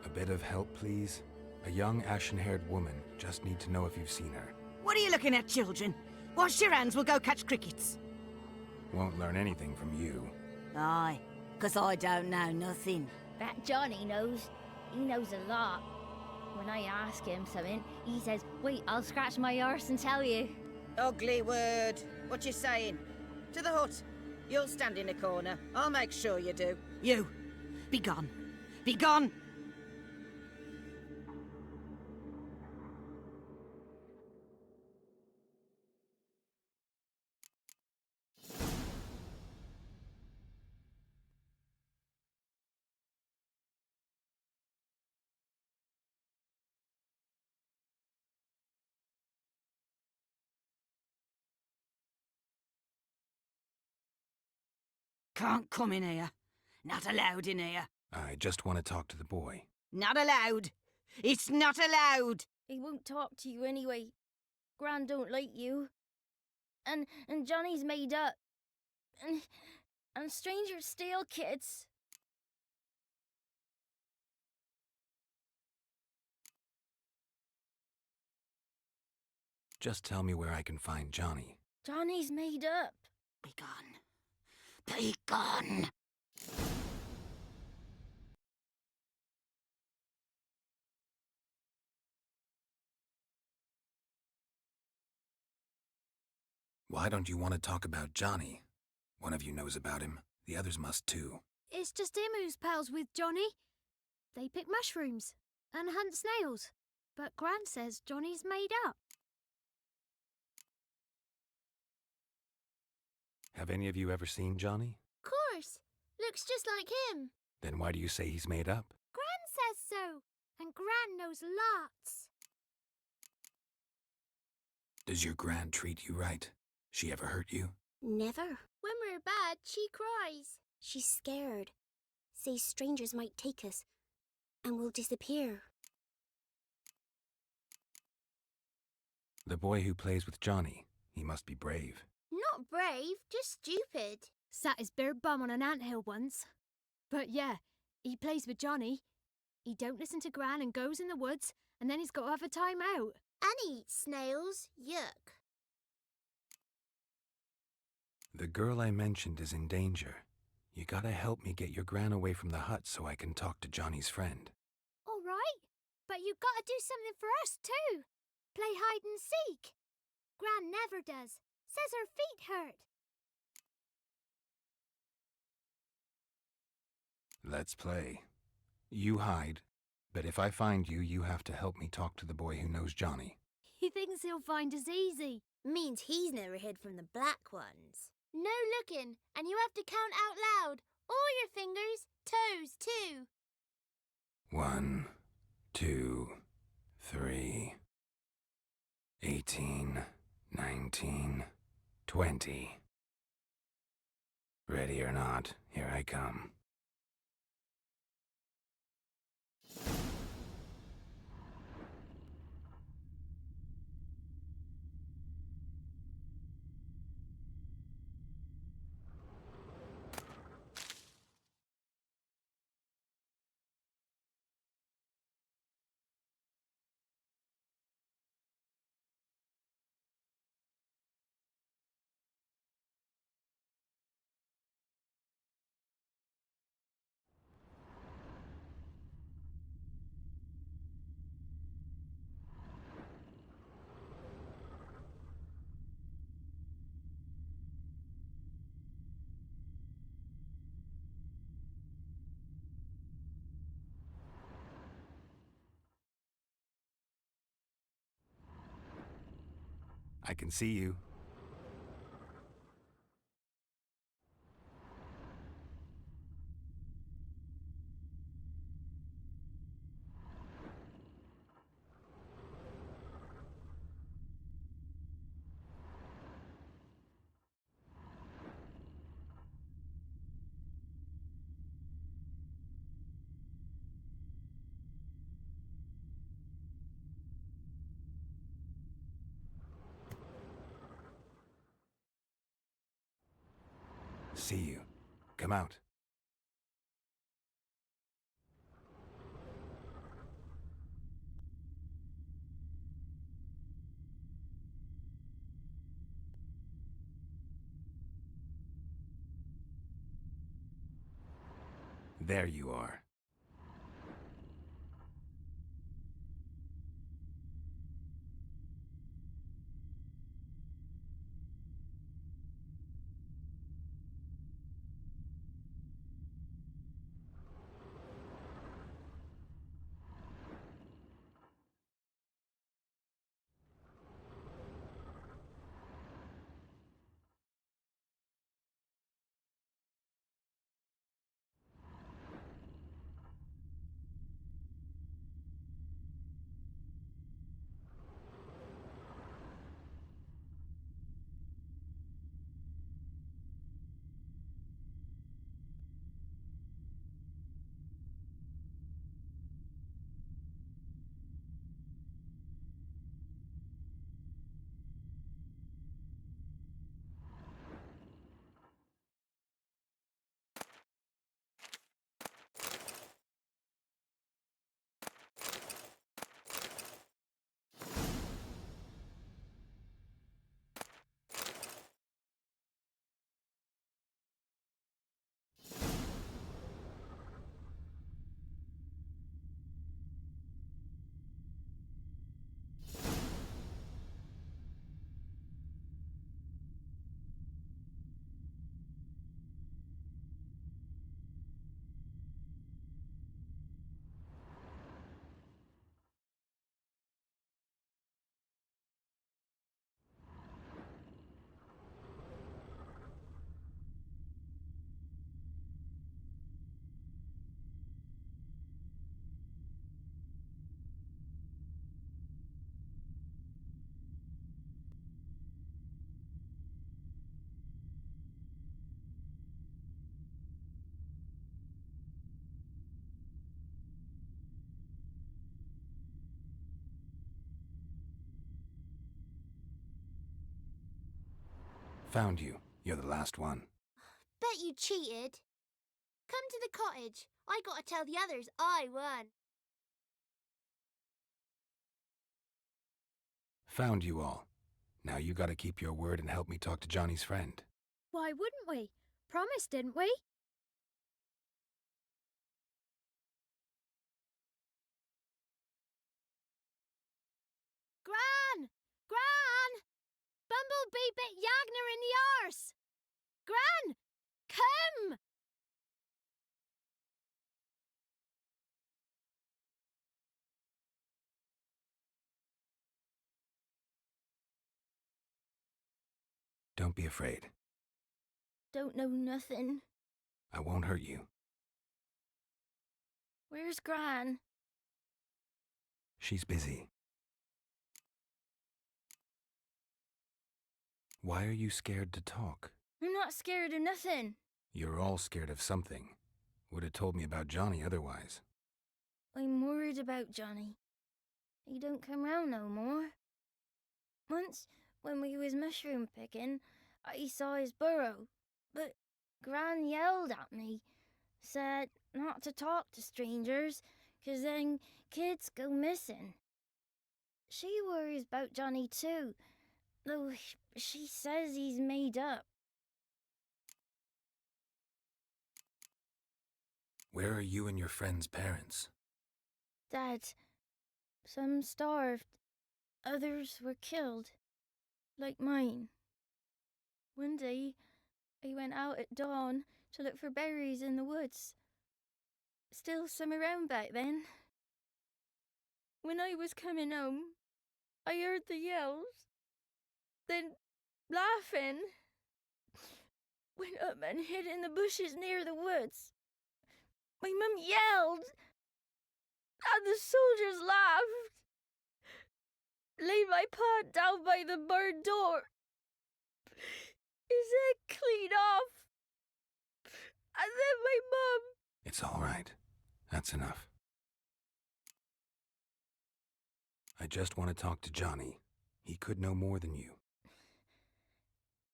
A bit of help, please? A young, ashen-haired woman. Just need to know if you've seen her. What are you looking at, children? Wash your hands, we'll go catch crickets. Won't learn anything from you. Aye, 'cause I don't know nothing. That Johnny knows. He knows a lot. When I ask him something, he says, "Wait, I'll scratch my arse and tell you." Ugly word. What you saying? To the hut. You'll stand in a corner. I'll make sure you do. You, be gone. Be gone! Can't come in here. Not allowed in here. I just want to talk to the boy. Not allowed. It's not allowed. He won't talk to you anyway. Gran don't like you. And Johnny's made up. And strangers steal kids. Just tell me where I can find Johnny. Johnny's made up. Be gone. Be gone. Why don't you want to talk about Johnny? One of you knows about him. The others must too. It's just him who's pals with Johnny. They pick mushrooms and hunt snails. But Gran says Johnny's made up. Have any of you ever seen Johnny? Course. Looks just like him. Then why do you say he's made up? Gran says so. And Gran knows lots. Does your Gran treat you right? She ever hurt you? Never. When we're bad, she cries. She's scared. Says strangers might take us. And we'll disappear. The boy who plays with Johnny, he must be brave. Not brave, just stupid. Sat his bare bum on an anthill once. But yeah, he plays with Johnny. He don't listen to Gran and goes in the woods, and then he's got to have a time out. And he eats snails. Yuck. The girl I mentioned is in danger. You gotta help me get your Gran away from the hut so I can talk to Johnny's friend. All right, but you gotta do something for us too. Play hide and seek. Gran never does. Says her feet hurt. Let's play. You hide, but if I find you, you have to help me talk to the boy who knows Johnny. He thinks he'll find us easy. Means he's never hid from the black ones. No looking, and you have to count out loud. All your fingers, toes too. 1, 2, 3, 18, 19, 20. Ready or not, here I come. I can see you. See you. Come out. There you are. Found you. You're the last one. Bet you cheated. Come to the cottage. I gotta tell the others I won. Found you all. Now you gotta keep your word and help me talk to Johnny's friend. Why wouldn't we? Promised, didn't we? Gran! Gran! Bumblebee bit Yagner in the arse! Gran! Come! Don't be afraid. Don't know nothing. I won't hurt you. Where's Gran? She's busy. Why are you scared to talk? I'm not scared of nothing. You're all scared of something. Would have told me about Johnny otherwise. I'm worried about Johnny. He don't come round no more. Once, when we was mushroom picking, I saw his burrow, but Gran yelled at me, said not to talk to strangers, 'cause then kids go missing. She worries about Johnny too, though she says he's made up. Where are you and your friend's parents? Dad, some starved, others were killed, like mine. One day, I went out at dawn to look for berries in the woods. Still some around back then. When I was coming home, I heard the yells. Then, laughing, went up and hid in the bushes near the woods. My mum yelled, and the soldiers laughed. Laid my pa down by the barn door. His head clean off. And then my mum... It's all right. That's enough. I just want to talk to Johnny. He could know more than you.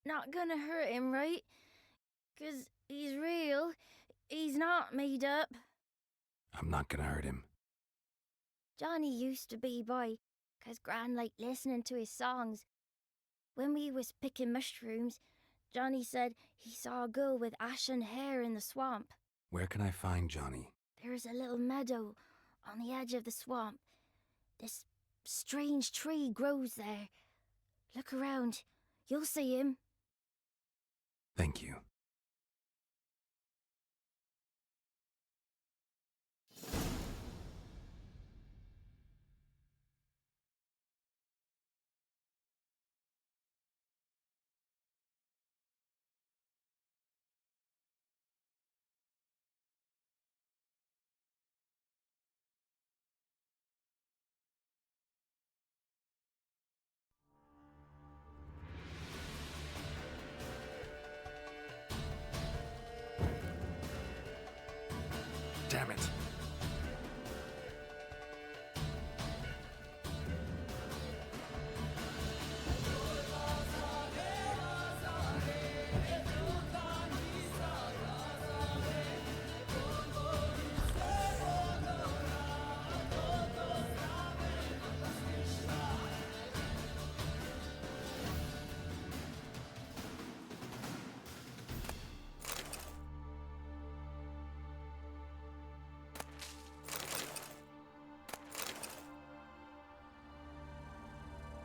Not gonna hurt him, right? 'Cause he's real. He's not made up. I'm not gonna hurt him. Johnny used to be by, 'cause Gran liked listening to his songs. When we was picking mushrooms, Johnny said he saw a girl with ashen hair in the swamp. Where can I find Johnny? There's a little meadow on the edge of the swamp. This strange tree grows there. Look around. You'll see him. Thank you. Damn it.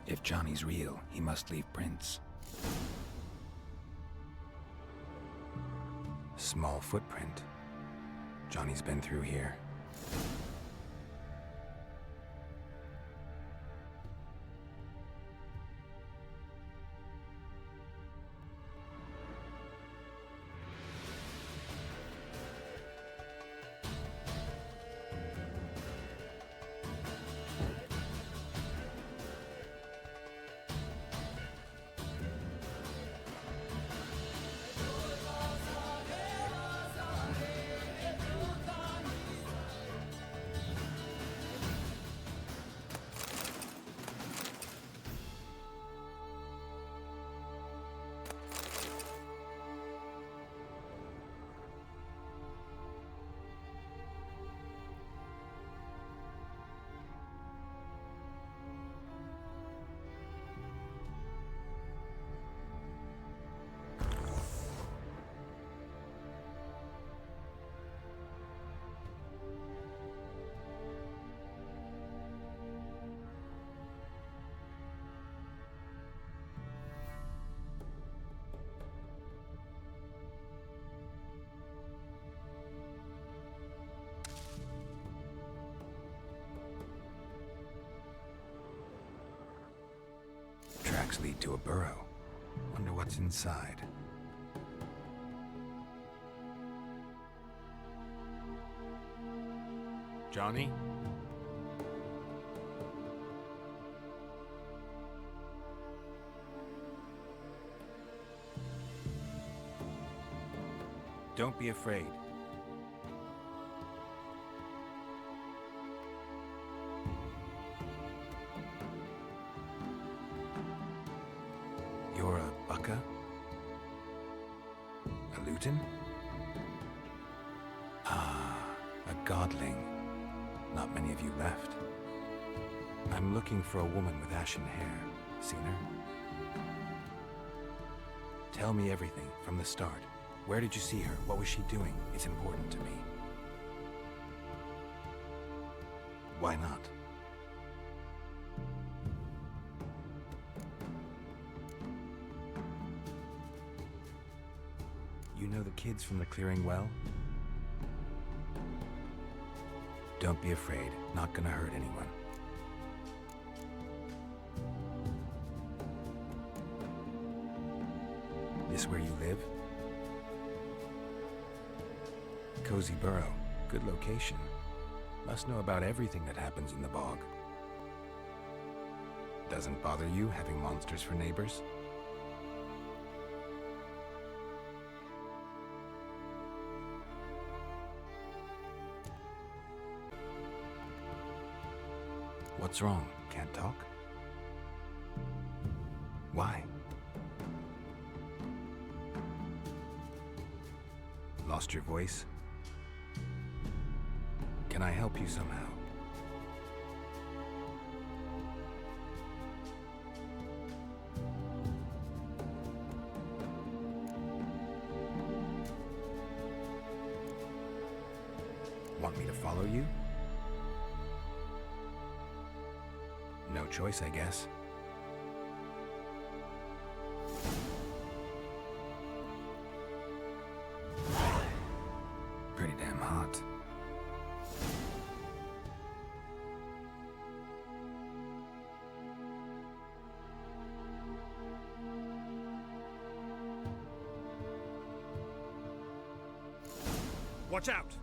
If Johnny's real, he must leave prints. Small footprint. Johnny's been through here. tracks lead to a burrow. Wonder what's inside. Johnny? Don't be afraid. You're a Bucka? A Luton? Ah, a godling. Not many of you left. I'm looking for a woman with ashen hair. Seen her? Tell me everything from the start. Where did you see her? What was she doing? It's important to me. Why not? You know the kids from the clearing well? Don't be afraid. Not gonna hurt anyone. This where you live? Cozy burrow. Good location. Must know about everything that happens in the bog. Doesn't bother you having monsters for neighbors? What's wrong? Can't talk? Why? Lost your voice? Can I help you somehow? Want me to follow you? No choice, I guess. Pretty damn hot. Watch out!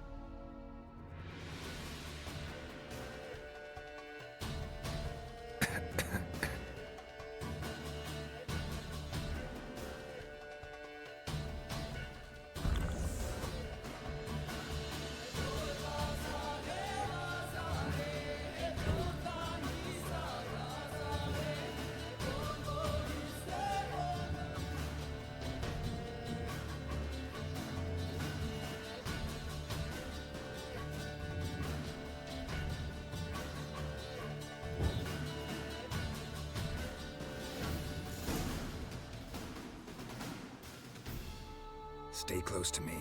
Stay close to me.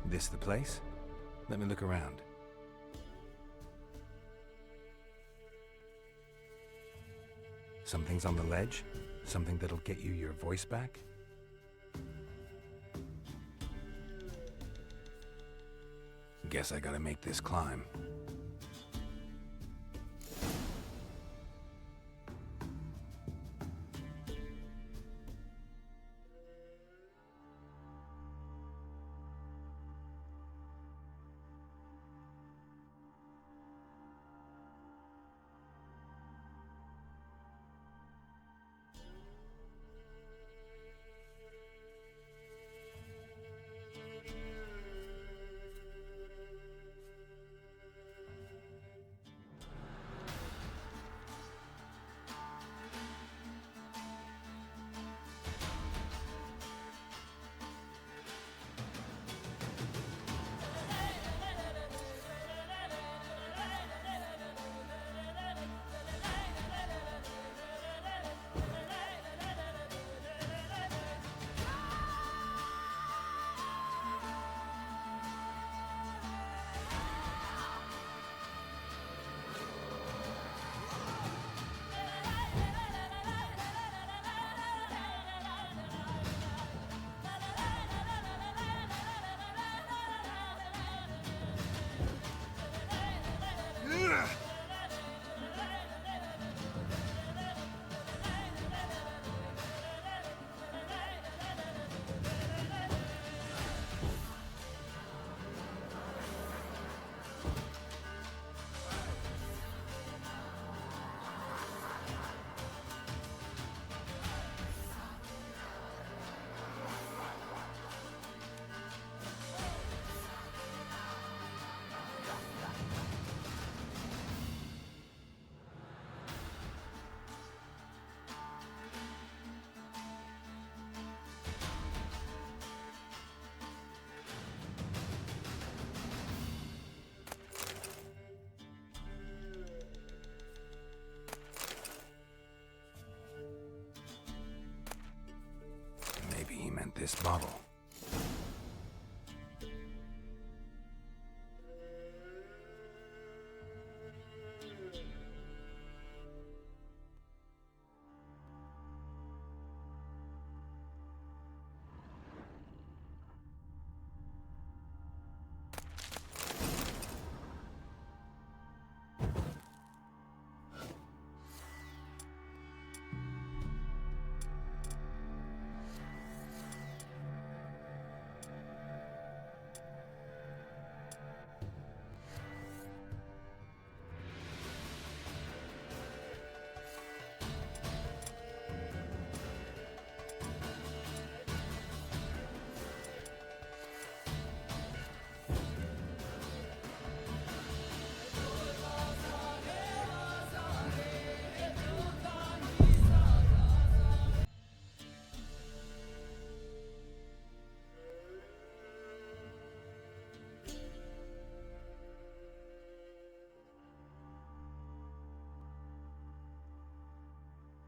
This the place? Let me look around. Something's on the ledge? Something that'll get you your voice back? Guess I gotta make this climb. this bottle.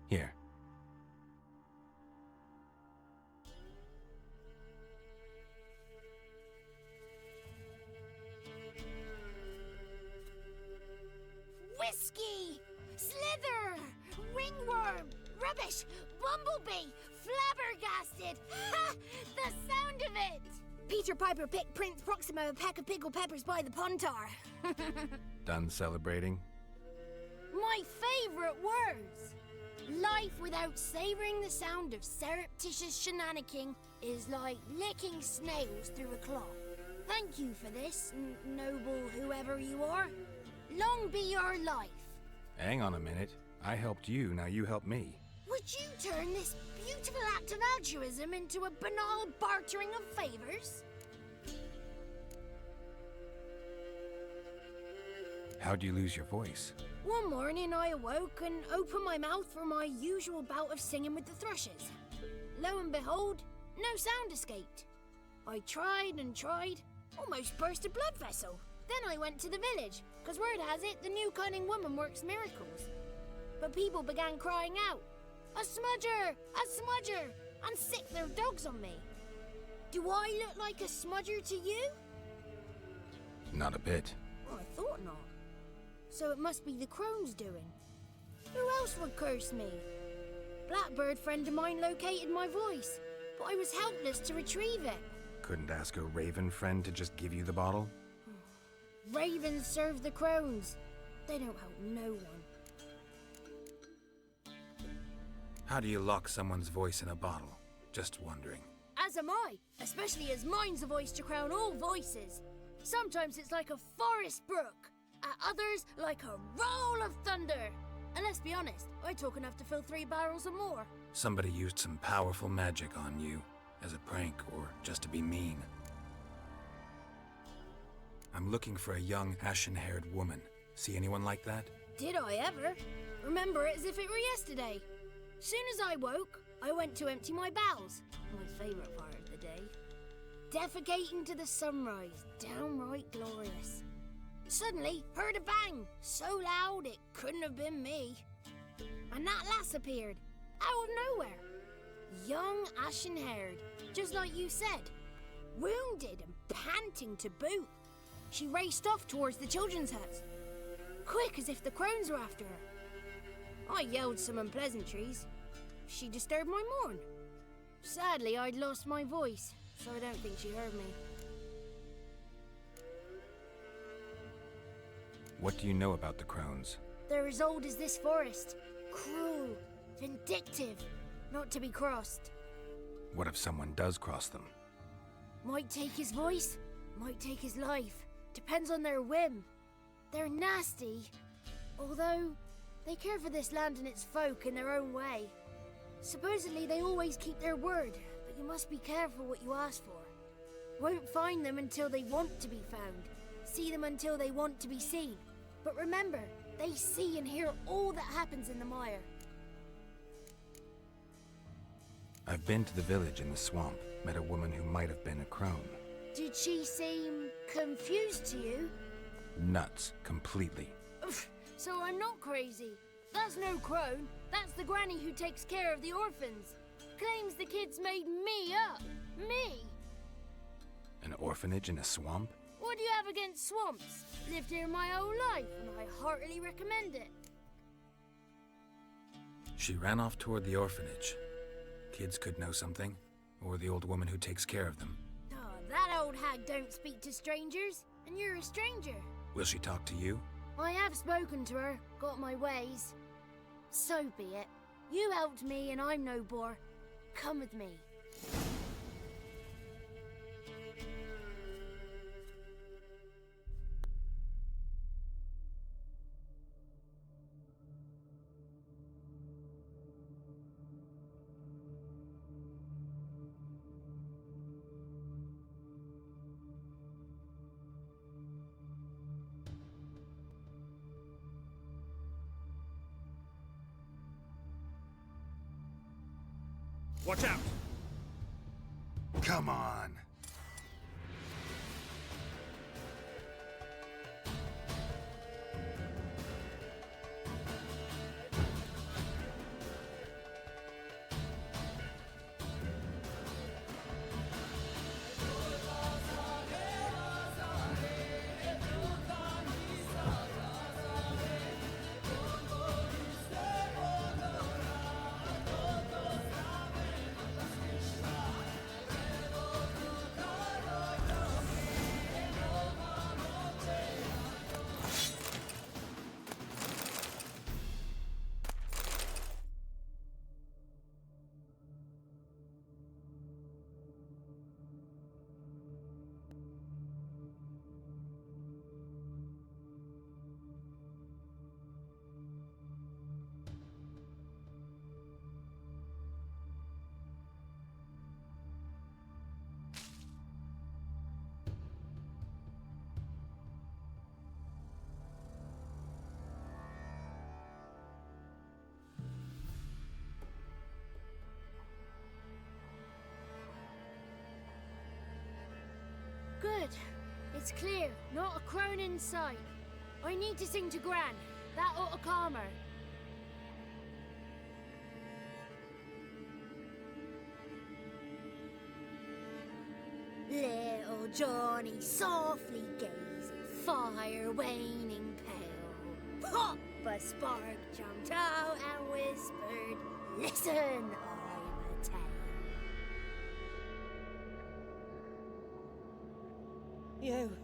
Here. Whiskey! Slither! Ringworm! Rubbish! Bumblebee! Flabbergasted! Ha! The sound of it! Peter Piper picked Prince Proximo a pack of pickled peppers by the pontar. Done celebrating? My favorite words! Life without savoring the sound of surreptitious shenanigans is like licking snails through a cloth. Thank you for this, noble whoever you are. Long be your life. Hang on a minute. I helped you, now you help me. Would you turn this beautiful act of altruism into a banal bartering of favors? How'd you lose your voice? One morning I awoke and opened my mouth for my usual bout of singing with the thrushes. Lo and behold, no sound escaped. I tried and tried, almost burst a blood vessel. Then I went to the village, because word has it the new cunning woman works miracles. But people began crying out, "A smudger! A smudger!" and sick their dogs on me. Do I look like a smudger to you? Not a bit. Well, I thought not. So it must be the crone's doing. Who else would curse me? Blackbird friend of mine located my voice, but I was helpless to retrieve it. Couldn't ask a raven friend to just give you the bottle? Ravens serve the crones. They don't help no one. How do you lock someone's voice in a bottle? Just wondering. As am I, especially as mine's a voice to crown all voices. Sometimes it's like a forest brook, at others like a roll of thunder. And let's be honest, I talk enough to fill 3 barrels or more. Somebody used some powerful magic on you, as a prank or just to be mean. I'm looking for a young, ashen-haired woman. See anyone like that? Did I ever? Remember it as if it were yesterday. Soon as I woke, I went to empty my bowels. My favourite part of the day. Defecating to the sunrise, downright glorious. Suddenly, heard a bang, so loud it couldn't have been me. And that lass appeared, out of nowhere. Young, ashen-haired, just like you said. Wounded and panting to boot. She raced off towards the children's huts, quick as if the crones were after her. I yelled some unpleasantries. She disturbed my morn. Sadly, I'd lost my voice, so I don't think she heard me. What do you know about the crones? They're as old as this forest. Cruel, vindictive, not to be crossed. What if someone does cross them? Might take his voice, might take his life. Depends on their whim. They're nasty, although they care for this land and its folk in their own way. Supposedly they always keep their word, but you must be careful what you ask for. Won't find them until they want to be found. See them until they want to be seen. But remember, they see and hear all that happens in the mire. I've been to the village in the swamp, met a woman who might have been a crone. Did she seem confused to you? Nuts, completely. So I'm not crazy. That's no crone. That's the granny who takes care of the orphans. claims the kids made me up. Me? An orphanage in a swamp? What do you have against swamps? Lived here my whole life, and I heartily recommend it. She ran off toward the orphanage. Kids could know something, or the old woman who takes care of them. Oh, that old hag don't speak to strangers, and you're a stranger. Will she talk to you? I have spoken to her, got my ways. So be it. You helped me, and I'm no bore. Come with me. Watch out! Come on. Good. It's clear. Not a crone in sight. I need to sing to Gran. That ought to calm her. Little Johnny softly gazing, fire waning pale. Pop! A spark jumped out and whispered, "Listen, I'm a tale." You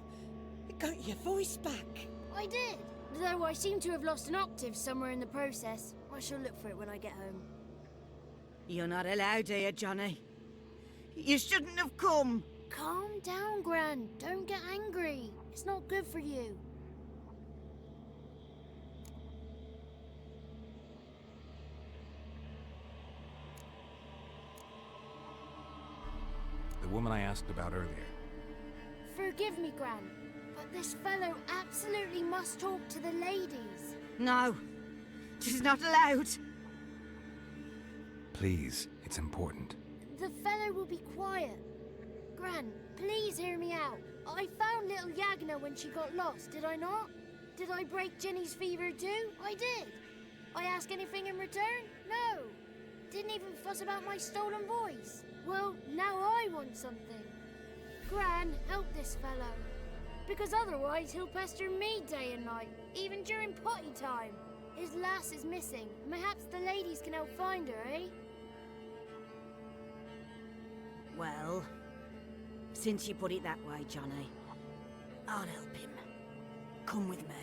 got your voice back. I did, though I seem to have lost an octave somewhere in the process. I shall look for it when I get home. You're not allowed here, Johnny. You shouldn't have come. Calm down, Gran. Don't get angry. It's not good for you. The woman I asked about earlier. Forgive me, Gran, but this fellow absolutely must talk to the ladies. No, she's not allowed. Please, it's important. The fellow will be quiet. Gran, please hear me out. I found little Yagna when she got lost, did I not? Did I break Jenny's fever too? I did. I ask anything in return? No. Didn't even fuss about my stolen voice. Well, now I want something. Gran, help this fellow. Because otherwise he'll pester me day and night, even during potty time. His lass is missing. Perhaps the ladies can help find her, eh? Well, since you put it that way, Johnny, I'll help him. Come with me.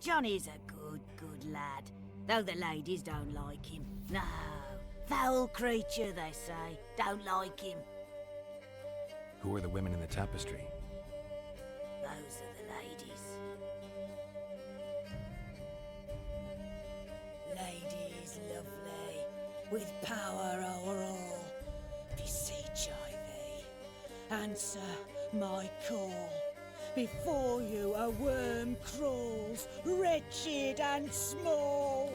Johnny's a good lad, though the ladies don't like him. No, foul creature, they say. Don't like him. Who are the women in the tapestry? Those are the ladies. Ladies lovely, with power over all. Beseech I thee, answer my call. before you a worm crawls, wretched and small.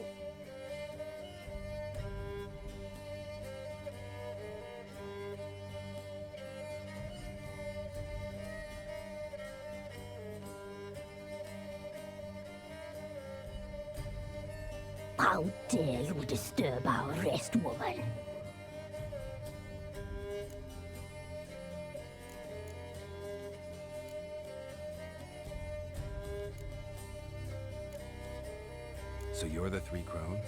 How dare you disturb our rest, woman? So you're the Three Crones?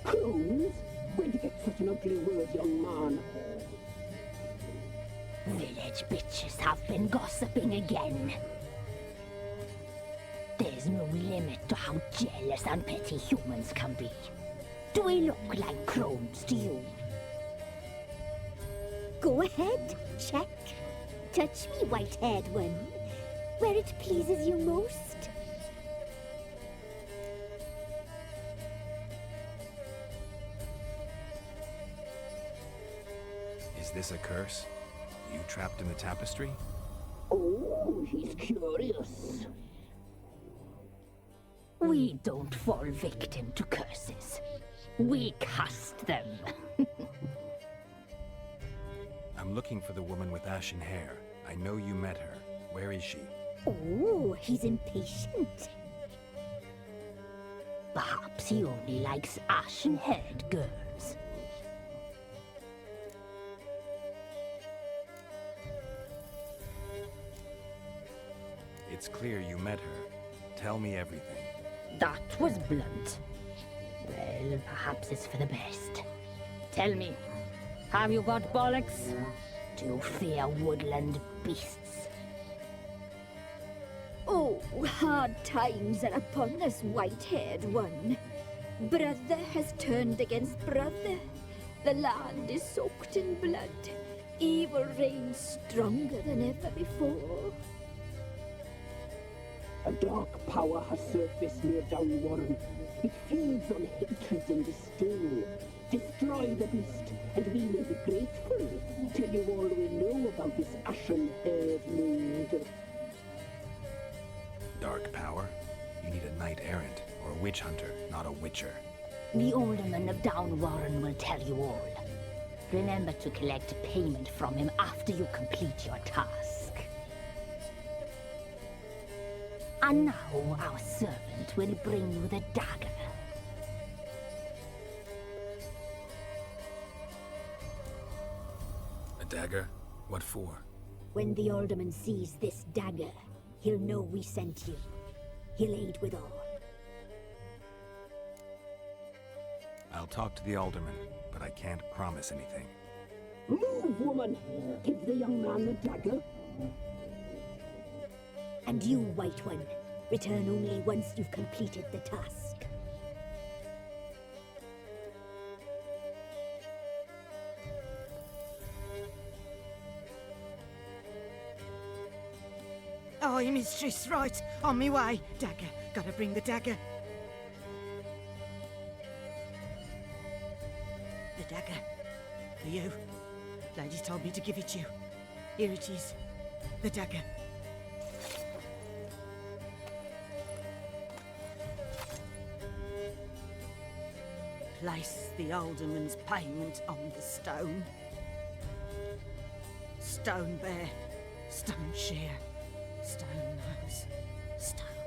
Crones? Where'd you get such an ugly word, young man? Village bitches have been gossiping again. There's no limit to how jealous and petty humans can be. Do we look like crones to you? Go ahead, check. Touch me, white-haired one, where it pleases you most. Is this a curse? You trapped in the tapestry? Oh, he's curious. We don't fall victim to curses. We cast them. I'm looking for the woman with ashen hair. I know you met her. Where is she? Oh, he's impatient. Perhaps he only likes ashen-haired girls. It's clear you met her. Tell me everything. That was blunt. Well, perhaps it's for the best. Tell me, have you got bollocks? Do you fear woodland beasts? Oh, hard times are upon us, white-haired one. Brother has turned against brother. The land is soaked in blood. Evil reigns stronger than ever before. A dark power has surfaced near Downwarren. It feeds on hatred and disdain. Destroy the beast, and we will be grateful. Tell you all we know about this ashen-haired maid. Dark power? You need a knight-errant, or a witch hunter, not a witcher. The alderman of Downwarren will tell you all. Remember to collect payment from him after you complete your task. And now our servant will bring you the dagger. A dagger? What for? When the alderman sees this dagger, he'll know we sent you. He'll aid with all. I'll talk to the alderman, but I can't promise anything. Move, woman! Give the young man the dagger. And you, White One, return only once you've completed the task. Aye, mistress, right. On me way. Dagger. Gotta bring the dagger. The dagger. For you. Lady told me to give it you. Here it is. The dagger. Place the alderman's payment on the stone. Stone bear, stone shear, stone nose, stone